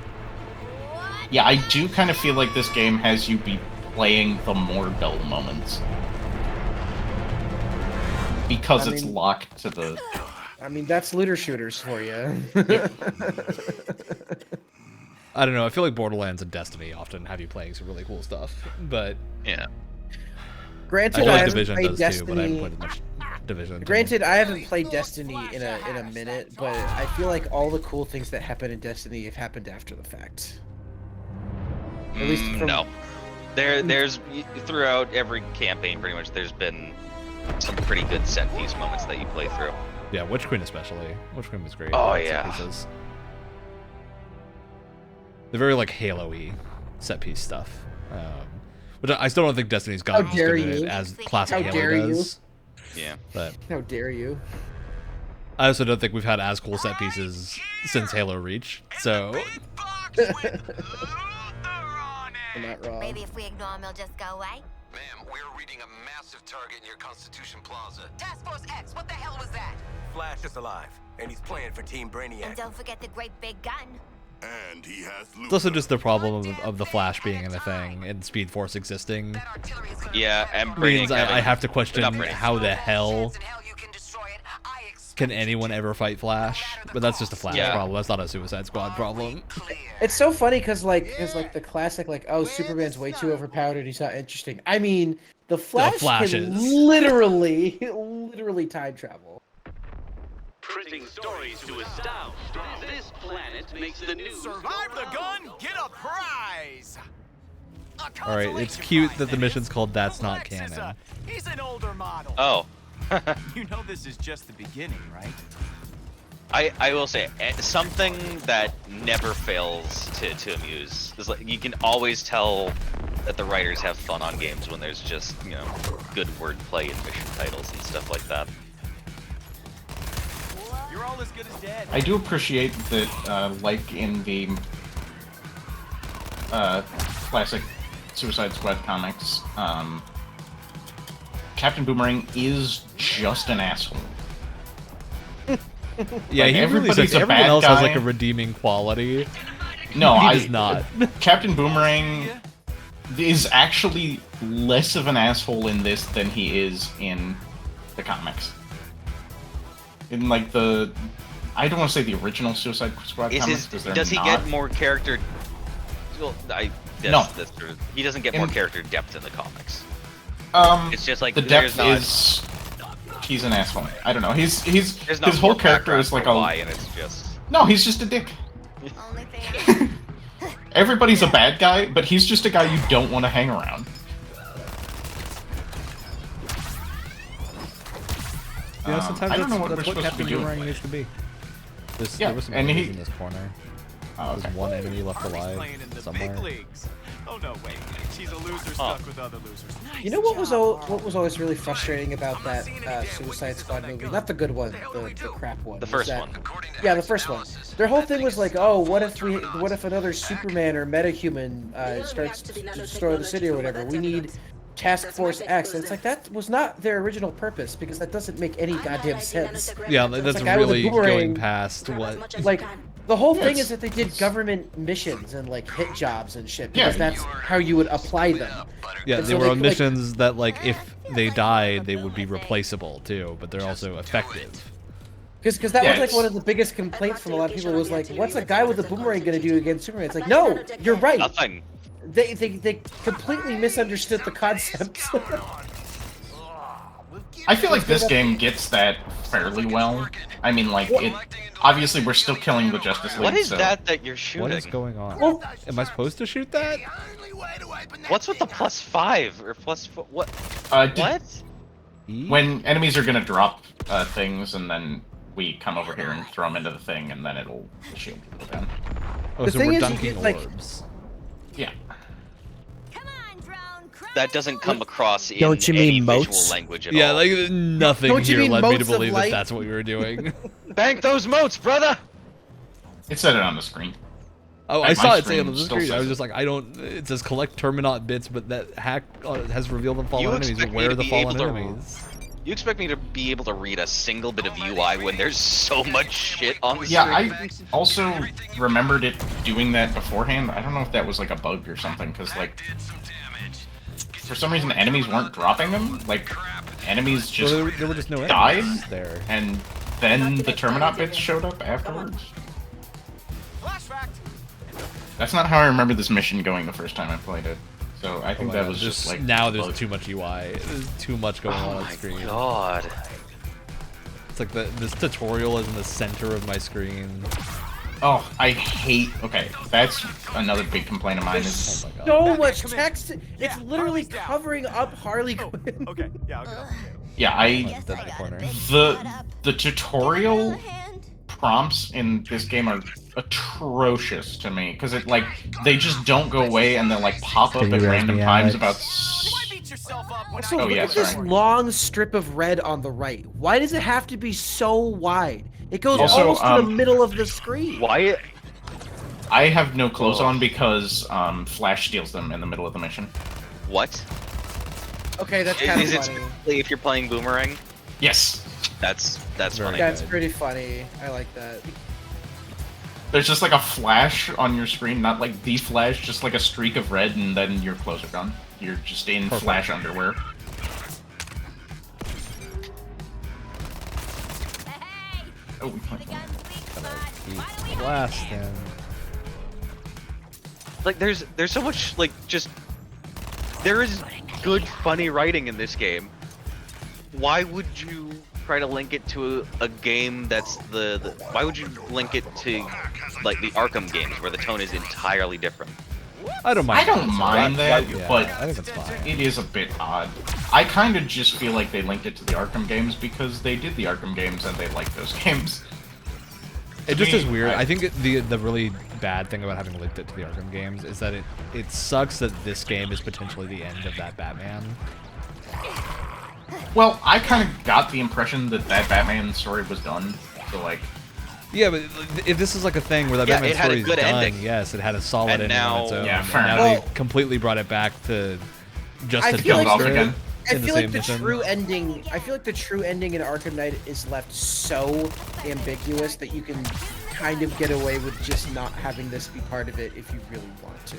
Yeah, I do kind of feel like this game has you be playing the more dull moments. Because I it's mean- locked to the... I mean, that's looter shooters for you. I don't know. I feel like Borderlands and Destiny often have you playing some really cool stuff, but yeah. Granted, I feel I like haven't Division played does too, but I haven't Destiny. played much Division. Granted, I haven't played Destiny in a minute, but I feel like all the cool things that happen in Destiny have happened after the fact. At least from- No. There's throughout every campaign, pretty much, there's been some pretty good set piece moments that you play through. Yeah, Witch Queen especially. Witch Queen was great. Oh, Set yeah. pieces. They're very like Halo-y set piece stuff. But I still don't think Destiny's How gotten as dare good at it you. as classic How Halo dare you. does. Yeah. But How dare you? I also don't think we've had as cool set pieces since Halo Reach, so... You're not wrong. Maybe if we ignore him, he'll just go away. Ma'am, we're reading a massive target near Constitution Plaza. Task Force X, what the hell was that? Flash is alive, and he's playing for Team Brainiac. And don't forget the great big gun. And he has It's also just the problem of the Flash being in a thing and Speed Force existing. Yeah, and Means Brainiac I have to question not Brainiac. how the hell can anyone ever fight Flash? But that's just a Flash problem. That's not a Suicide Squad problem. It's so funny because like the classic like, oh, Superman's way too overpowered and he's not interesting. I mean, the Flash can literally time travel. Printing stories to astound. This planet makes the news. Survive the gun, get a prize. Alright, it's cute that the mission's called That's Not Canon. He's an older model. Oh. You know this is just the beginning, right? I will say something that never fails to amuse is like you can always tell that the writers have fun on games when there's just, you know, good wordplay and mission titles and stuff like that. You're all as good as dead. I do appreciate that, like in the classic Suicide Squad comics, Captain Boomerang is just an asshole. Yeah, like, he really says everyone else has like a redeeming quality. No, he does not. Captain Boomerang is actually less of an asshole in this than he is in the comics. In like the, I don't want to say the original Suicide Squad comics because they're does he not. get more character? Well, No. He doesn't get more character depth in the comics. It's just like the there's depth not. is. He's an asshole. I don't know. His There's not his whole more character background is like for a. why, and it's just. No, he's just a dick. Everybody's a bad guy, but he's just a guy you don't want to hang around. You know, sometimes I don't know what that's we're what supposed to Captain be doing. Boomerang used to be. Yeah, There was some and enemies he- in this corner. Oh, okay. There's one enemy left Army's alive playing in the somewhere. big leagues. Oh no, wait. She's a loser stuck with other losers. You know what was always really frustrating about that Suicide Squad movie? Not the good one, the crap one. The was first that- one. Yeah, the first one. Their whole thing was like, oh, what if another Superman or metahuman starts to destroy the city or whatever? We need Task Force X. And it's like that was not their original purpose because that doesn't make any goddamn sense. Yeah, It's that's a guy with a really boomerang. going past what. Like the whole thing is that they did government missions and like hit jobs and shit because that's how you would apply them. Yeah, And they so were on like- missions that, like, if they died, they would be replaceable too, but they're also effective. Because that was Yeah, like one of the biggest complaints from a lot of people was like, what's a guy with a boomerang gonna do against Superman? It's like, no, you're right. Nothing. They completely misunderstood the concept. I feel like this game gets that fairly well. I mean, like, it. Obviously, we're still killing the Justice League. What is so. that you're shooting? What is going on? Well- Am I supposed to shoot that? What's with the +5 or what? Did- What? When enemies are gonna drop things, and then we come over here and throw them into the thing, and then it'll shield people down. Oh, The so thing we're is, you dunking get, like- orbs. Yeah. That doesn't come across in Don't you any mean visual moats? language at Yeah, all. like nothing Don't you here mean led me to motes of believe that light? that's what we were doing. Bank those moats, brother! It said it on the screen. Oh, Like, I saw my it say on the screen still screen. I says was it. just like, I don't. It says collect Terminaut bits, but that hack has revealed the fallen You enemies. expect me Where to are the be fallen able to- enemies? You expect me to be able to read a single bit of UI when there's so much shit on the Yeah, screen? I also remembered it doing that beforehand. I don't know if that was like a bug or something, because like for some reason enemies weren't dropping them. Like enemies just Well, there were just no died, enemies there. and then the Terminaut bits showed up afterwards. That's not how I remember this mission going the first time I played it. So I think Oh my that God, was just like now a there's bug. too much UI. There's too much going on my screen. God. It's like this tutorial is in the center of my screen. Oh, I hate. Okay, that's another big complaint of mine. Is So much text. It's literally covering up Harley Quinn. Okay, yeah, I'll go. yeah, Dead in the corner. the tutorial prompts in this game are atrocious to me because it like they just don't go away and then like pop up Can at you raise random me, times Alex? yourself up when Also, Oh, look yeah, at this sorry. long strip of red on the right. Why does it have to be so wide? It goes Also, almost to the middle of the screen. Why? I have no clothes on because Flash steals them in the middle of the mission. What? Okay, that's kind of Is it funny. specifically if you're playing Boomerang? Yes. That's funny. That's pretty funny. I like that. There's just like a flash on your screen, not like the flash, just like a streak of red, and then your clothes are gone. You're just in Flash underwear. Oh, we can't. Blast him. Like there's so much like just there is good funny writing in this game. Why would you try to link it to a game that's the why would you link it to like the Arkham games where the tone is entirely different? I don't mind. I don't mind that, Yeah, but I think it's fine. it is a bit odd. I kind of just feel like they linked it to the Arkham games because they did the Arkham games and they like those games. It just me, is weird. I think the really bad thing about having linked it to the Arkham games is that it sucks that this game is potentially the end of that Batman. Well, I kind of got the impression that Batman story was done, so like... Yeah, but if this is like a thing where that Yeah, Batman it had a story is good done, ending. yes, it had a solid And ending now- on its own. Yeah, and fair now enough. they completely brought it back to just I to feel like- dumpster again. it I in the feel same like the mission. true ending. I feel like the true ending in Arkham Knight is left so ambiguous that you can kind of get away with just not having this be part of it if you really want to.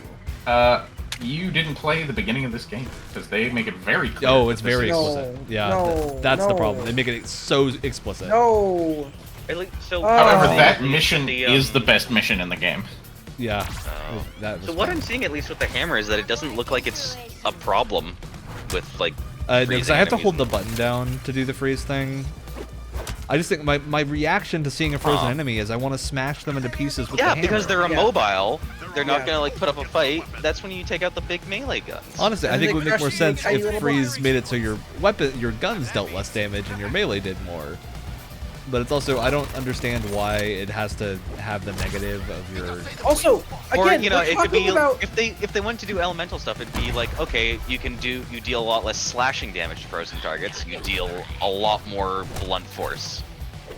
You didn't play the beginning of this game, because they make it very clear. Oh, it's that this very is- explicit. Yeah, no, that's the no. problem. They make it so explicit. No. So However, Oh. that mission is the best mission in the game. Yeah. That was So what fun. I'm seeing at least with the hammer is that it doesn't look like it's a problem with like No, 'cause freezing I have to enemies hold the and- button down to do the freeze thing. I just think my reaction to seeing a frozen enemy is I want to smash them into pieces with the Yeah, hammer. because they're immobile. They're not Yeah. gonna like put up a fight. That's when you take out the big melee guns. Honestly, I And think they it would make crush more you sense like tiny if little freeze bugs. made it so your guns dealt less damage and your melee did more. But it's also I don't understand why it has to have the negative of your. Also, Or again, you know, we're it could talking be about. if they went to do elemental stuff, it'd be like okay, you deal a lot less slashing damage to frozen targets. You deal a lot more blunt force.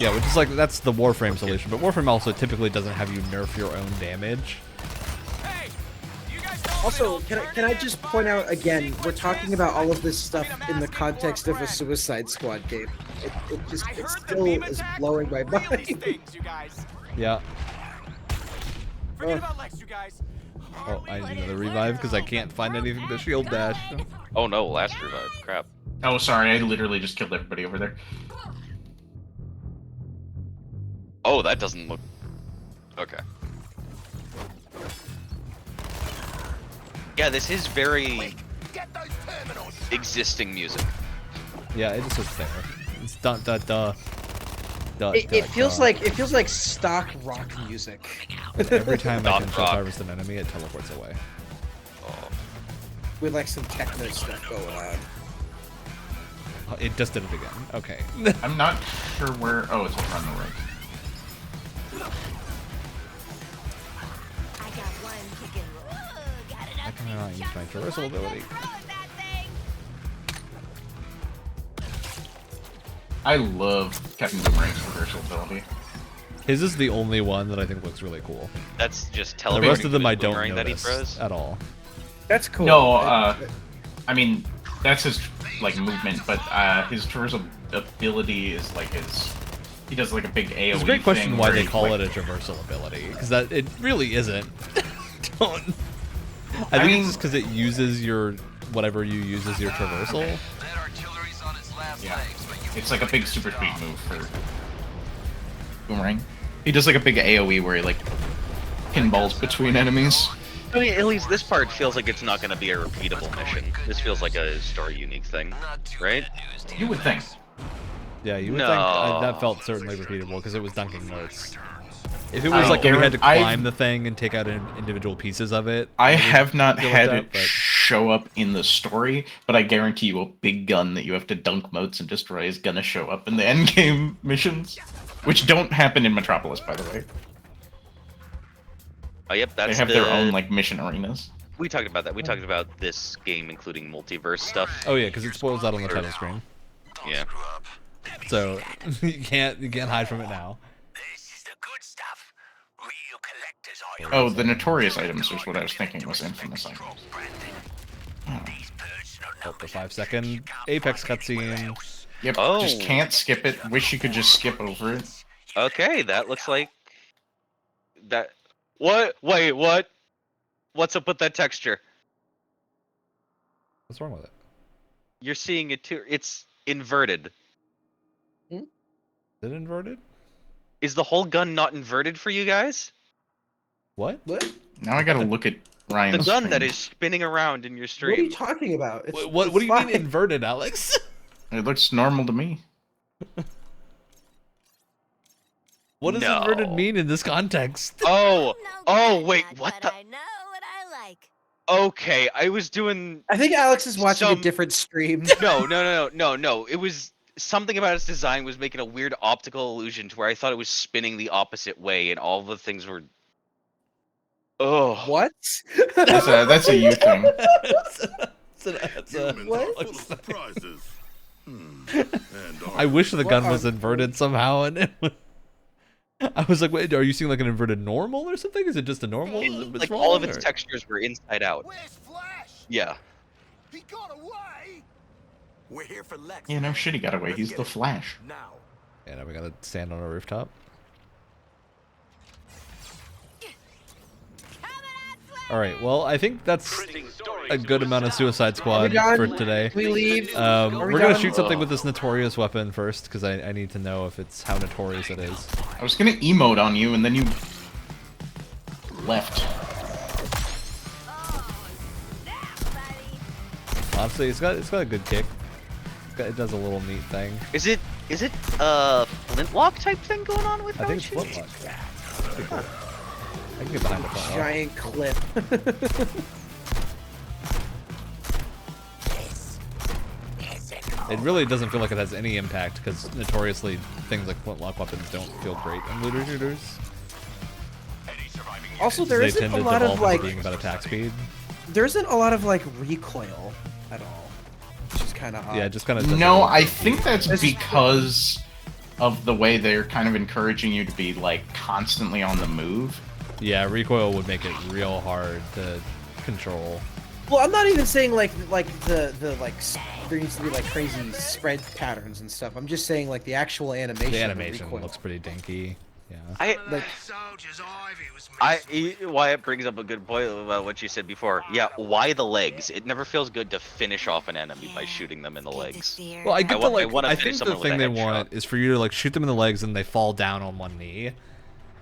Yeah, which is like that's the Warframe solution, but Warframe also typically doesn't have you nerf your own damage. Also, can I just point out again? We're talking about all of this stuff in the context of a Suicide Squad game. It still is blowing my mind. you guys. Yeah. Forget about Lex, you guys. Oh, I need another revive because I can't find anything to shield dash. Oh no, last revive. Crap. Oh, sorry, I literally just killed everybody over there. Oh, that doesn't look. Okay. Yeah, this is very existing music. Yeah, it just is there. It's dun dun dun. It feels like stock rock music. Every time I Dot can rock. harvest an enemy, it teleports away. With like some techno stuff going on. Oh, it just did it again. Okay. I'm not sure where... Oh, it's over on the right. I cannot use my traversal ability. I love Captain Boomerang's reversal ability. His is the only one that I think looks really cool. That's just The teleporting. rest of them to I his don't boomerang that he notice throws. at all. That's cool. No, I mean, that's his, like, movement, but his traversal ability is, like, his... He does, like, a big AoE It's a great question thing why where they he, call like, it a traversal ability, because that it really isn't. Don't. I I think mean- it's just because it uses your whatever you use as your traversal. Yeah. It's like a big super speed move for Boomerang. He does, like, a big AoE where he, like, pinballs between enemies. I mean, at least this part feels like it's not going to be a repeatable mission. This feels like a story unique thing, right? You would think. Yeah, you would No. think that felt certainly repeatable because it was dunking notes. If it was I like we had to guarantee- climb the thing and take out individual pieces of it, I would have not feel like had that, it but- show up in the story, but I guarantee you a big gun that you have to dunk moats and destroy is gonna show up in the endgame missions, which don't happen in Metropolis, by the way. Oh, yep, They that's have the... their own like mission arenas. We talked about that. We talked about this game including multiverse stuff. Oh yeah, because it spoils out on the title screen. Yeah. So you can't hide from it now. Oh, the notorious items was what I was thinking was infamous items. Oh, the 5-second Apex cutscene. Yep, Oh. just can't skip it. Wish you could just skip over it. Okay, that looks like that. What? Wait, what? What's up with that texture? What's wrong with it? You're seeing it too. It's inverted. Is it inverted? Is the whole gun not inverted for you guys? What? Now I gotta look at Ryan's The gun stream. that is spinning around in your What are you stream. talking about? What do you mean inverted, Alex? It looks normal to me. What does inverted mean in this context? Oh, wait, what the? I know what I like. Okay, I was doing. I think Alex is watching a different stream. No. It was something about its design was making a weird optical illusion to where I thought it was spinning the opposite way, and all the things were. Oh. What? That's a you thing. I wish the gun was inverted somehow, and it was... I was like, wait, are you seeing like an inverted normal or something? Is it just a normal? Like all of its textures were inside out. Yeah. He got away. We're here for Lex. Yeah, no shit, he got away. He's the Flash. Now. Yeah, now we gotta stand on a rooftop. Alright, well, I think that's a good amount of Suicide Squad for today. We leave. We're gonna shoot something with this notorious weapon first, because I need to know if it's how notorious it is. I was gonna emote on you, and then you left. Honestly, it's got a good kick. It does a little neat thing. Is it flintlock type thing going on with? I think it's flintlock. Pretty cool. I can get behind the flintlock. Giant clip. It really doesn't feel like it has any impact, because notoriously things like flintlock weapons don't feel great in looter shooters. Also, there They isn't tend a to lot of devolve like. into being about attack speed. There isn't a lot of like recoil at all, which is kind of odd. Yeah, it just kind of. No, I think that's because of the way they're kind of encouraging you to be like constantly on the move. Yeah, recoil would make it real hard to control. Well, I'm not even saying like the there needs to be like crazy spread patterns and stuff. I'm just saying like the actual animation. The of animation recoil. looks pretty dinky. Yeah. Wyatt brings up a good point about what you said before. Yeah, why the legs? It never feels good to finish off an enemy by shooting them in the legs. Well, I get the like. I I think the thing they want is for you to like shoot them in the legs and they fall down on one knee,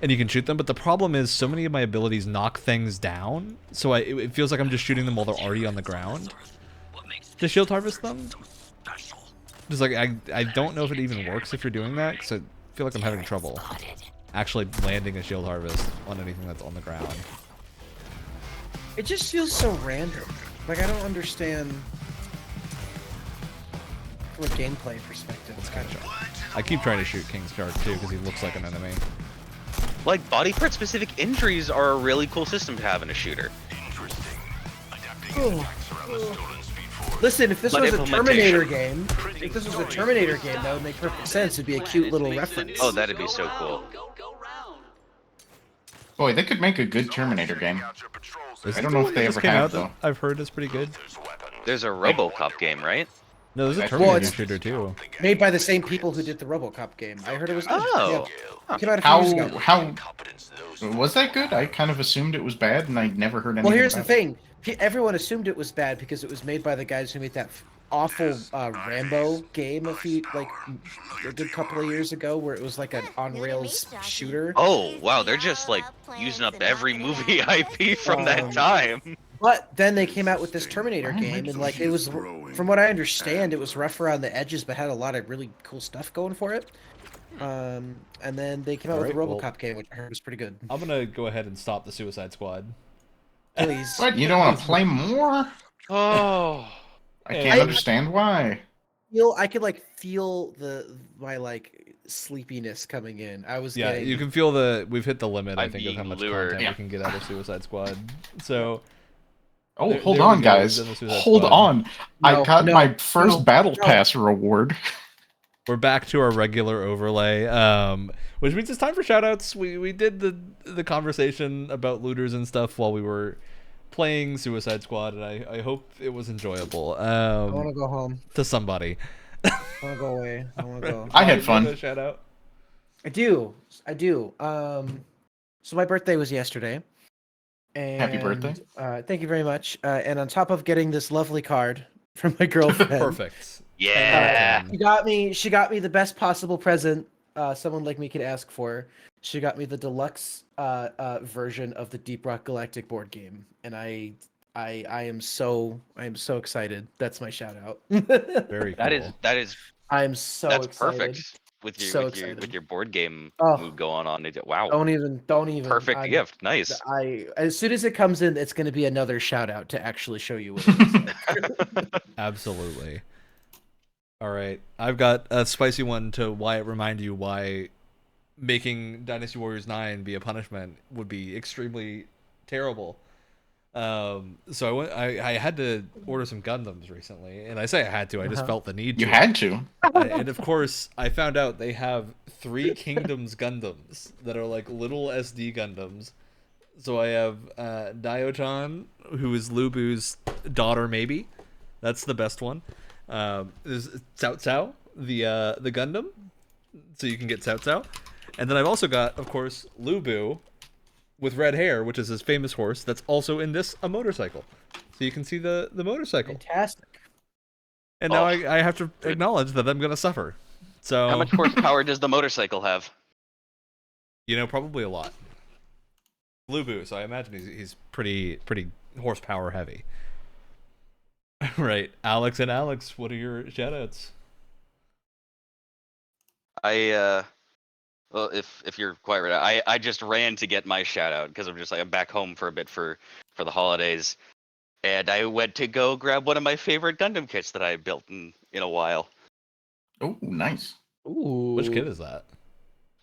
and you can shoot them. But the problem is, so many of my abilities knock things down, so it feels like I'm just shooting them while they're already on the ground. To shield harvest them. Just like I don't know if it even works if you're doing that, because I feel like I'm having trouble actually landing a shield harvest on anything that's on the ground. It just feels so random. Like I don't understand from a gameplay perspective. It's kind of. I keep trying to shoot King's Guard too because he looks like an enemy. Like body part specific injuries are a really cool system to have in a shooter. Listen, if this But was a implementation. Terminator game, that would make perfect sense. It'd be a cute little reference. Oh, that'd be so cool. Boy, they could make a good Terminator game. Is I it don't the know one if they that just ever came have out though. that I've heard is pretty good. There's a RoboCop game, right? No, there's a Well, Terminator it's- shooter too. Made by the same people who did the RoboCop game. I heard it was good. Oh. Yeah. Came out a few years ago. How was that good? I kind of assumed it was bad, and I never heard anything. Well, here's the about it. thing. Everyone assumed it was bad because it was made by the guys who made that awful Rambo game a good couple of years ago, where it was like an on rails shooter. Oh, wow, they're just like using up every movie IP from that time. But then they came out with this Terminator game, and like it was, from what I understand, it was rough around the edges, but had a lot of really cool stuff going for it. And then they came out with the Alright, RoboCop game, which I heard was pretty good. I'm gonna go ahead and stop the Suicide Squad. Please. What? You don't want to play more? Oh. I can't understand why. I could like feel my like sleepiness coming in. I was Yeah, getting... you can feel we've hit the limit. I I'm think of how being much lured. content we can get out of Suicide Squad. So Oh, There- hold there we on, go, guys. we've done the Suicide Hold Squad. on. I No, got no, my first no, Battle no. Pass reward. We're back to our regular overlay, which means it's time for shoutouts. We did the conversation about looters and stuff while we were playing Suicide Squad, and I hope it was enjoyable. I want to go home. To somebody. I want to go away. I want to go. I had Ryan, you fun. have a shout out. I do. So my birthday was yesterday. And, Happy birthday. Thank you very much. And on top of getting this lovely card from my girlfriend. Perfect. Yeah. She got me the best possible present someone like me could ask for. She got me the deluxe version of the Deep Rock Galactic board game, and I am so excited. That's my shout out. Very cool. That is I'm so that's excited. perfect with your So with your excited. board game Oh. mood going on. Wow. Don't even. Perfect gift. Nice. As soon as it comes in, it's going to be another shout out to actually show you what it is. Absolutely. All right, I've got a spicy one to remind you why making Dynasty Warriors 9 be a punishment would be extremely terrible. So I had to order some Gundams recently, and I say I had to. I just felt the need to. You had to. And of course, I found out they have 3 Kingdoms Gundams that are like little SD Gundams. So I have Dio-chan, who is Lubu's daughter, maybe. That's the best one. There's Cao Cao, the Gundam, so you can get Cao Cao. And then I've also got, of course, Lubu with red hair, which is his famous horse. That's also in a motorcycle, so you can see the motorcycle. Fantastic. And now I have to acknowledge that I'm gonna suffer. So How much horsepower does the motorcycle have? Probably a lot. Lubu, so I imagine he's pretty horsepower heavy. Right, Alex, what are your shoutouts? Well, if you're quite right, I just ran to get my shout out because I'm back home for a bit for the holidays, and I went to go grab one of my favorite Gundam kits that I built in a while. Oh, nice. Ooh. Which kit is that?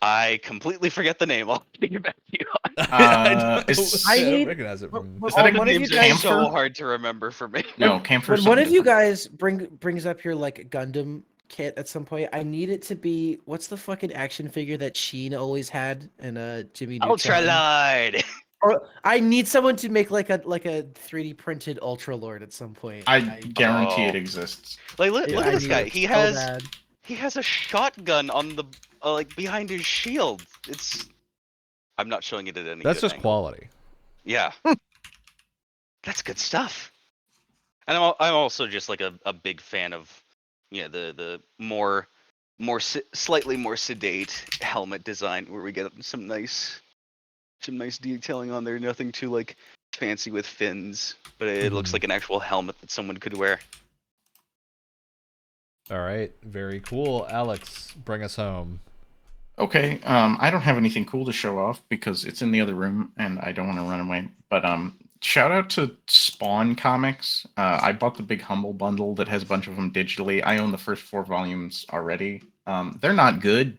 I completely forget the name. I'll get back to you on. I don't recognize it from. Is that a one of you Names guys are so hard to remember for me. No, Camphor. When one of you guys brings up your like Gundam kit at some point, I need it to be what's the fucking action figure that Sheen always had and Jimmy Neutron? Ultralight. Or I need someone to make like a 3D printed Ultra Lord at some point. I guarantee it exists. Like look at this guy. He has bad. he has a shotgun on the like behind his shield. I'm not showing it at any. That's good just angle. quality. Yeah. That's good stuff. And I'm also just like a big fan of the slightly more sedate helmet design where we get some nice detailing on there. Nothing too like fancy with fins, but it looks like an actual helmet that someone could wear. All right, very cool. Alex, bring us home. Okay, I don't have anything cool to show off because it's in the other room and I don't want to run away. But shout out to Spawn Comics. I bought the Big Humble bundle that has a bunch of them digitally. I own the first 4 volumes already. They're not good.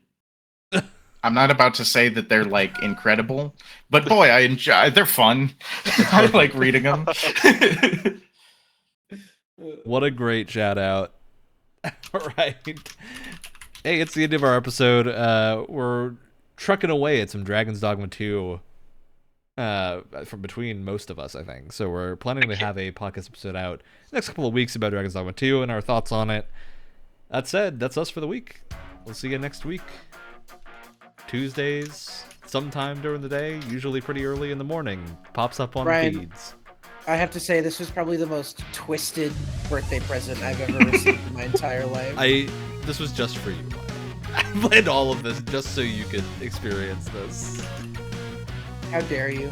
I'm not about to say that they're like incredible, but boy, I enjoy. They're fun. I like reading them. What a great shout out. All right. Hey, it's the end of our episode. We're trucking away at some Dragon's Dogma 2 from between most of us, I think. So we're planning to have a podcast episode out next couple of weeks about Dragon's Dogma 2 and our thoughts on it. That said, that's us for the week. We'll see you next week. Tuesdays, sometime during the day, usually pretty early in the morning. Pops up on Ryan, feeds. I have to say, this was probably the most twisted birthday present I've ever received in my entire life. This was just for you. I planned all of this just so you could experience this. How dare you?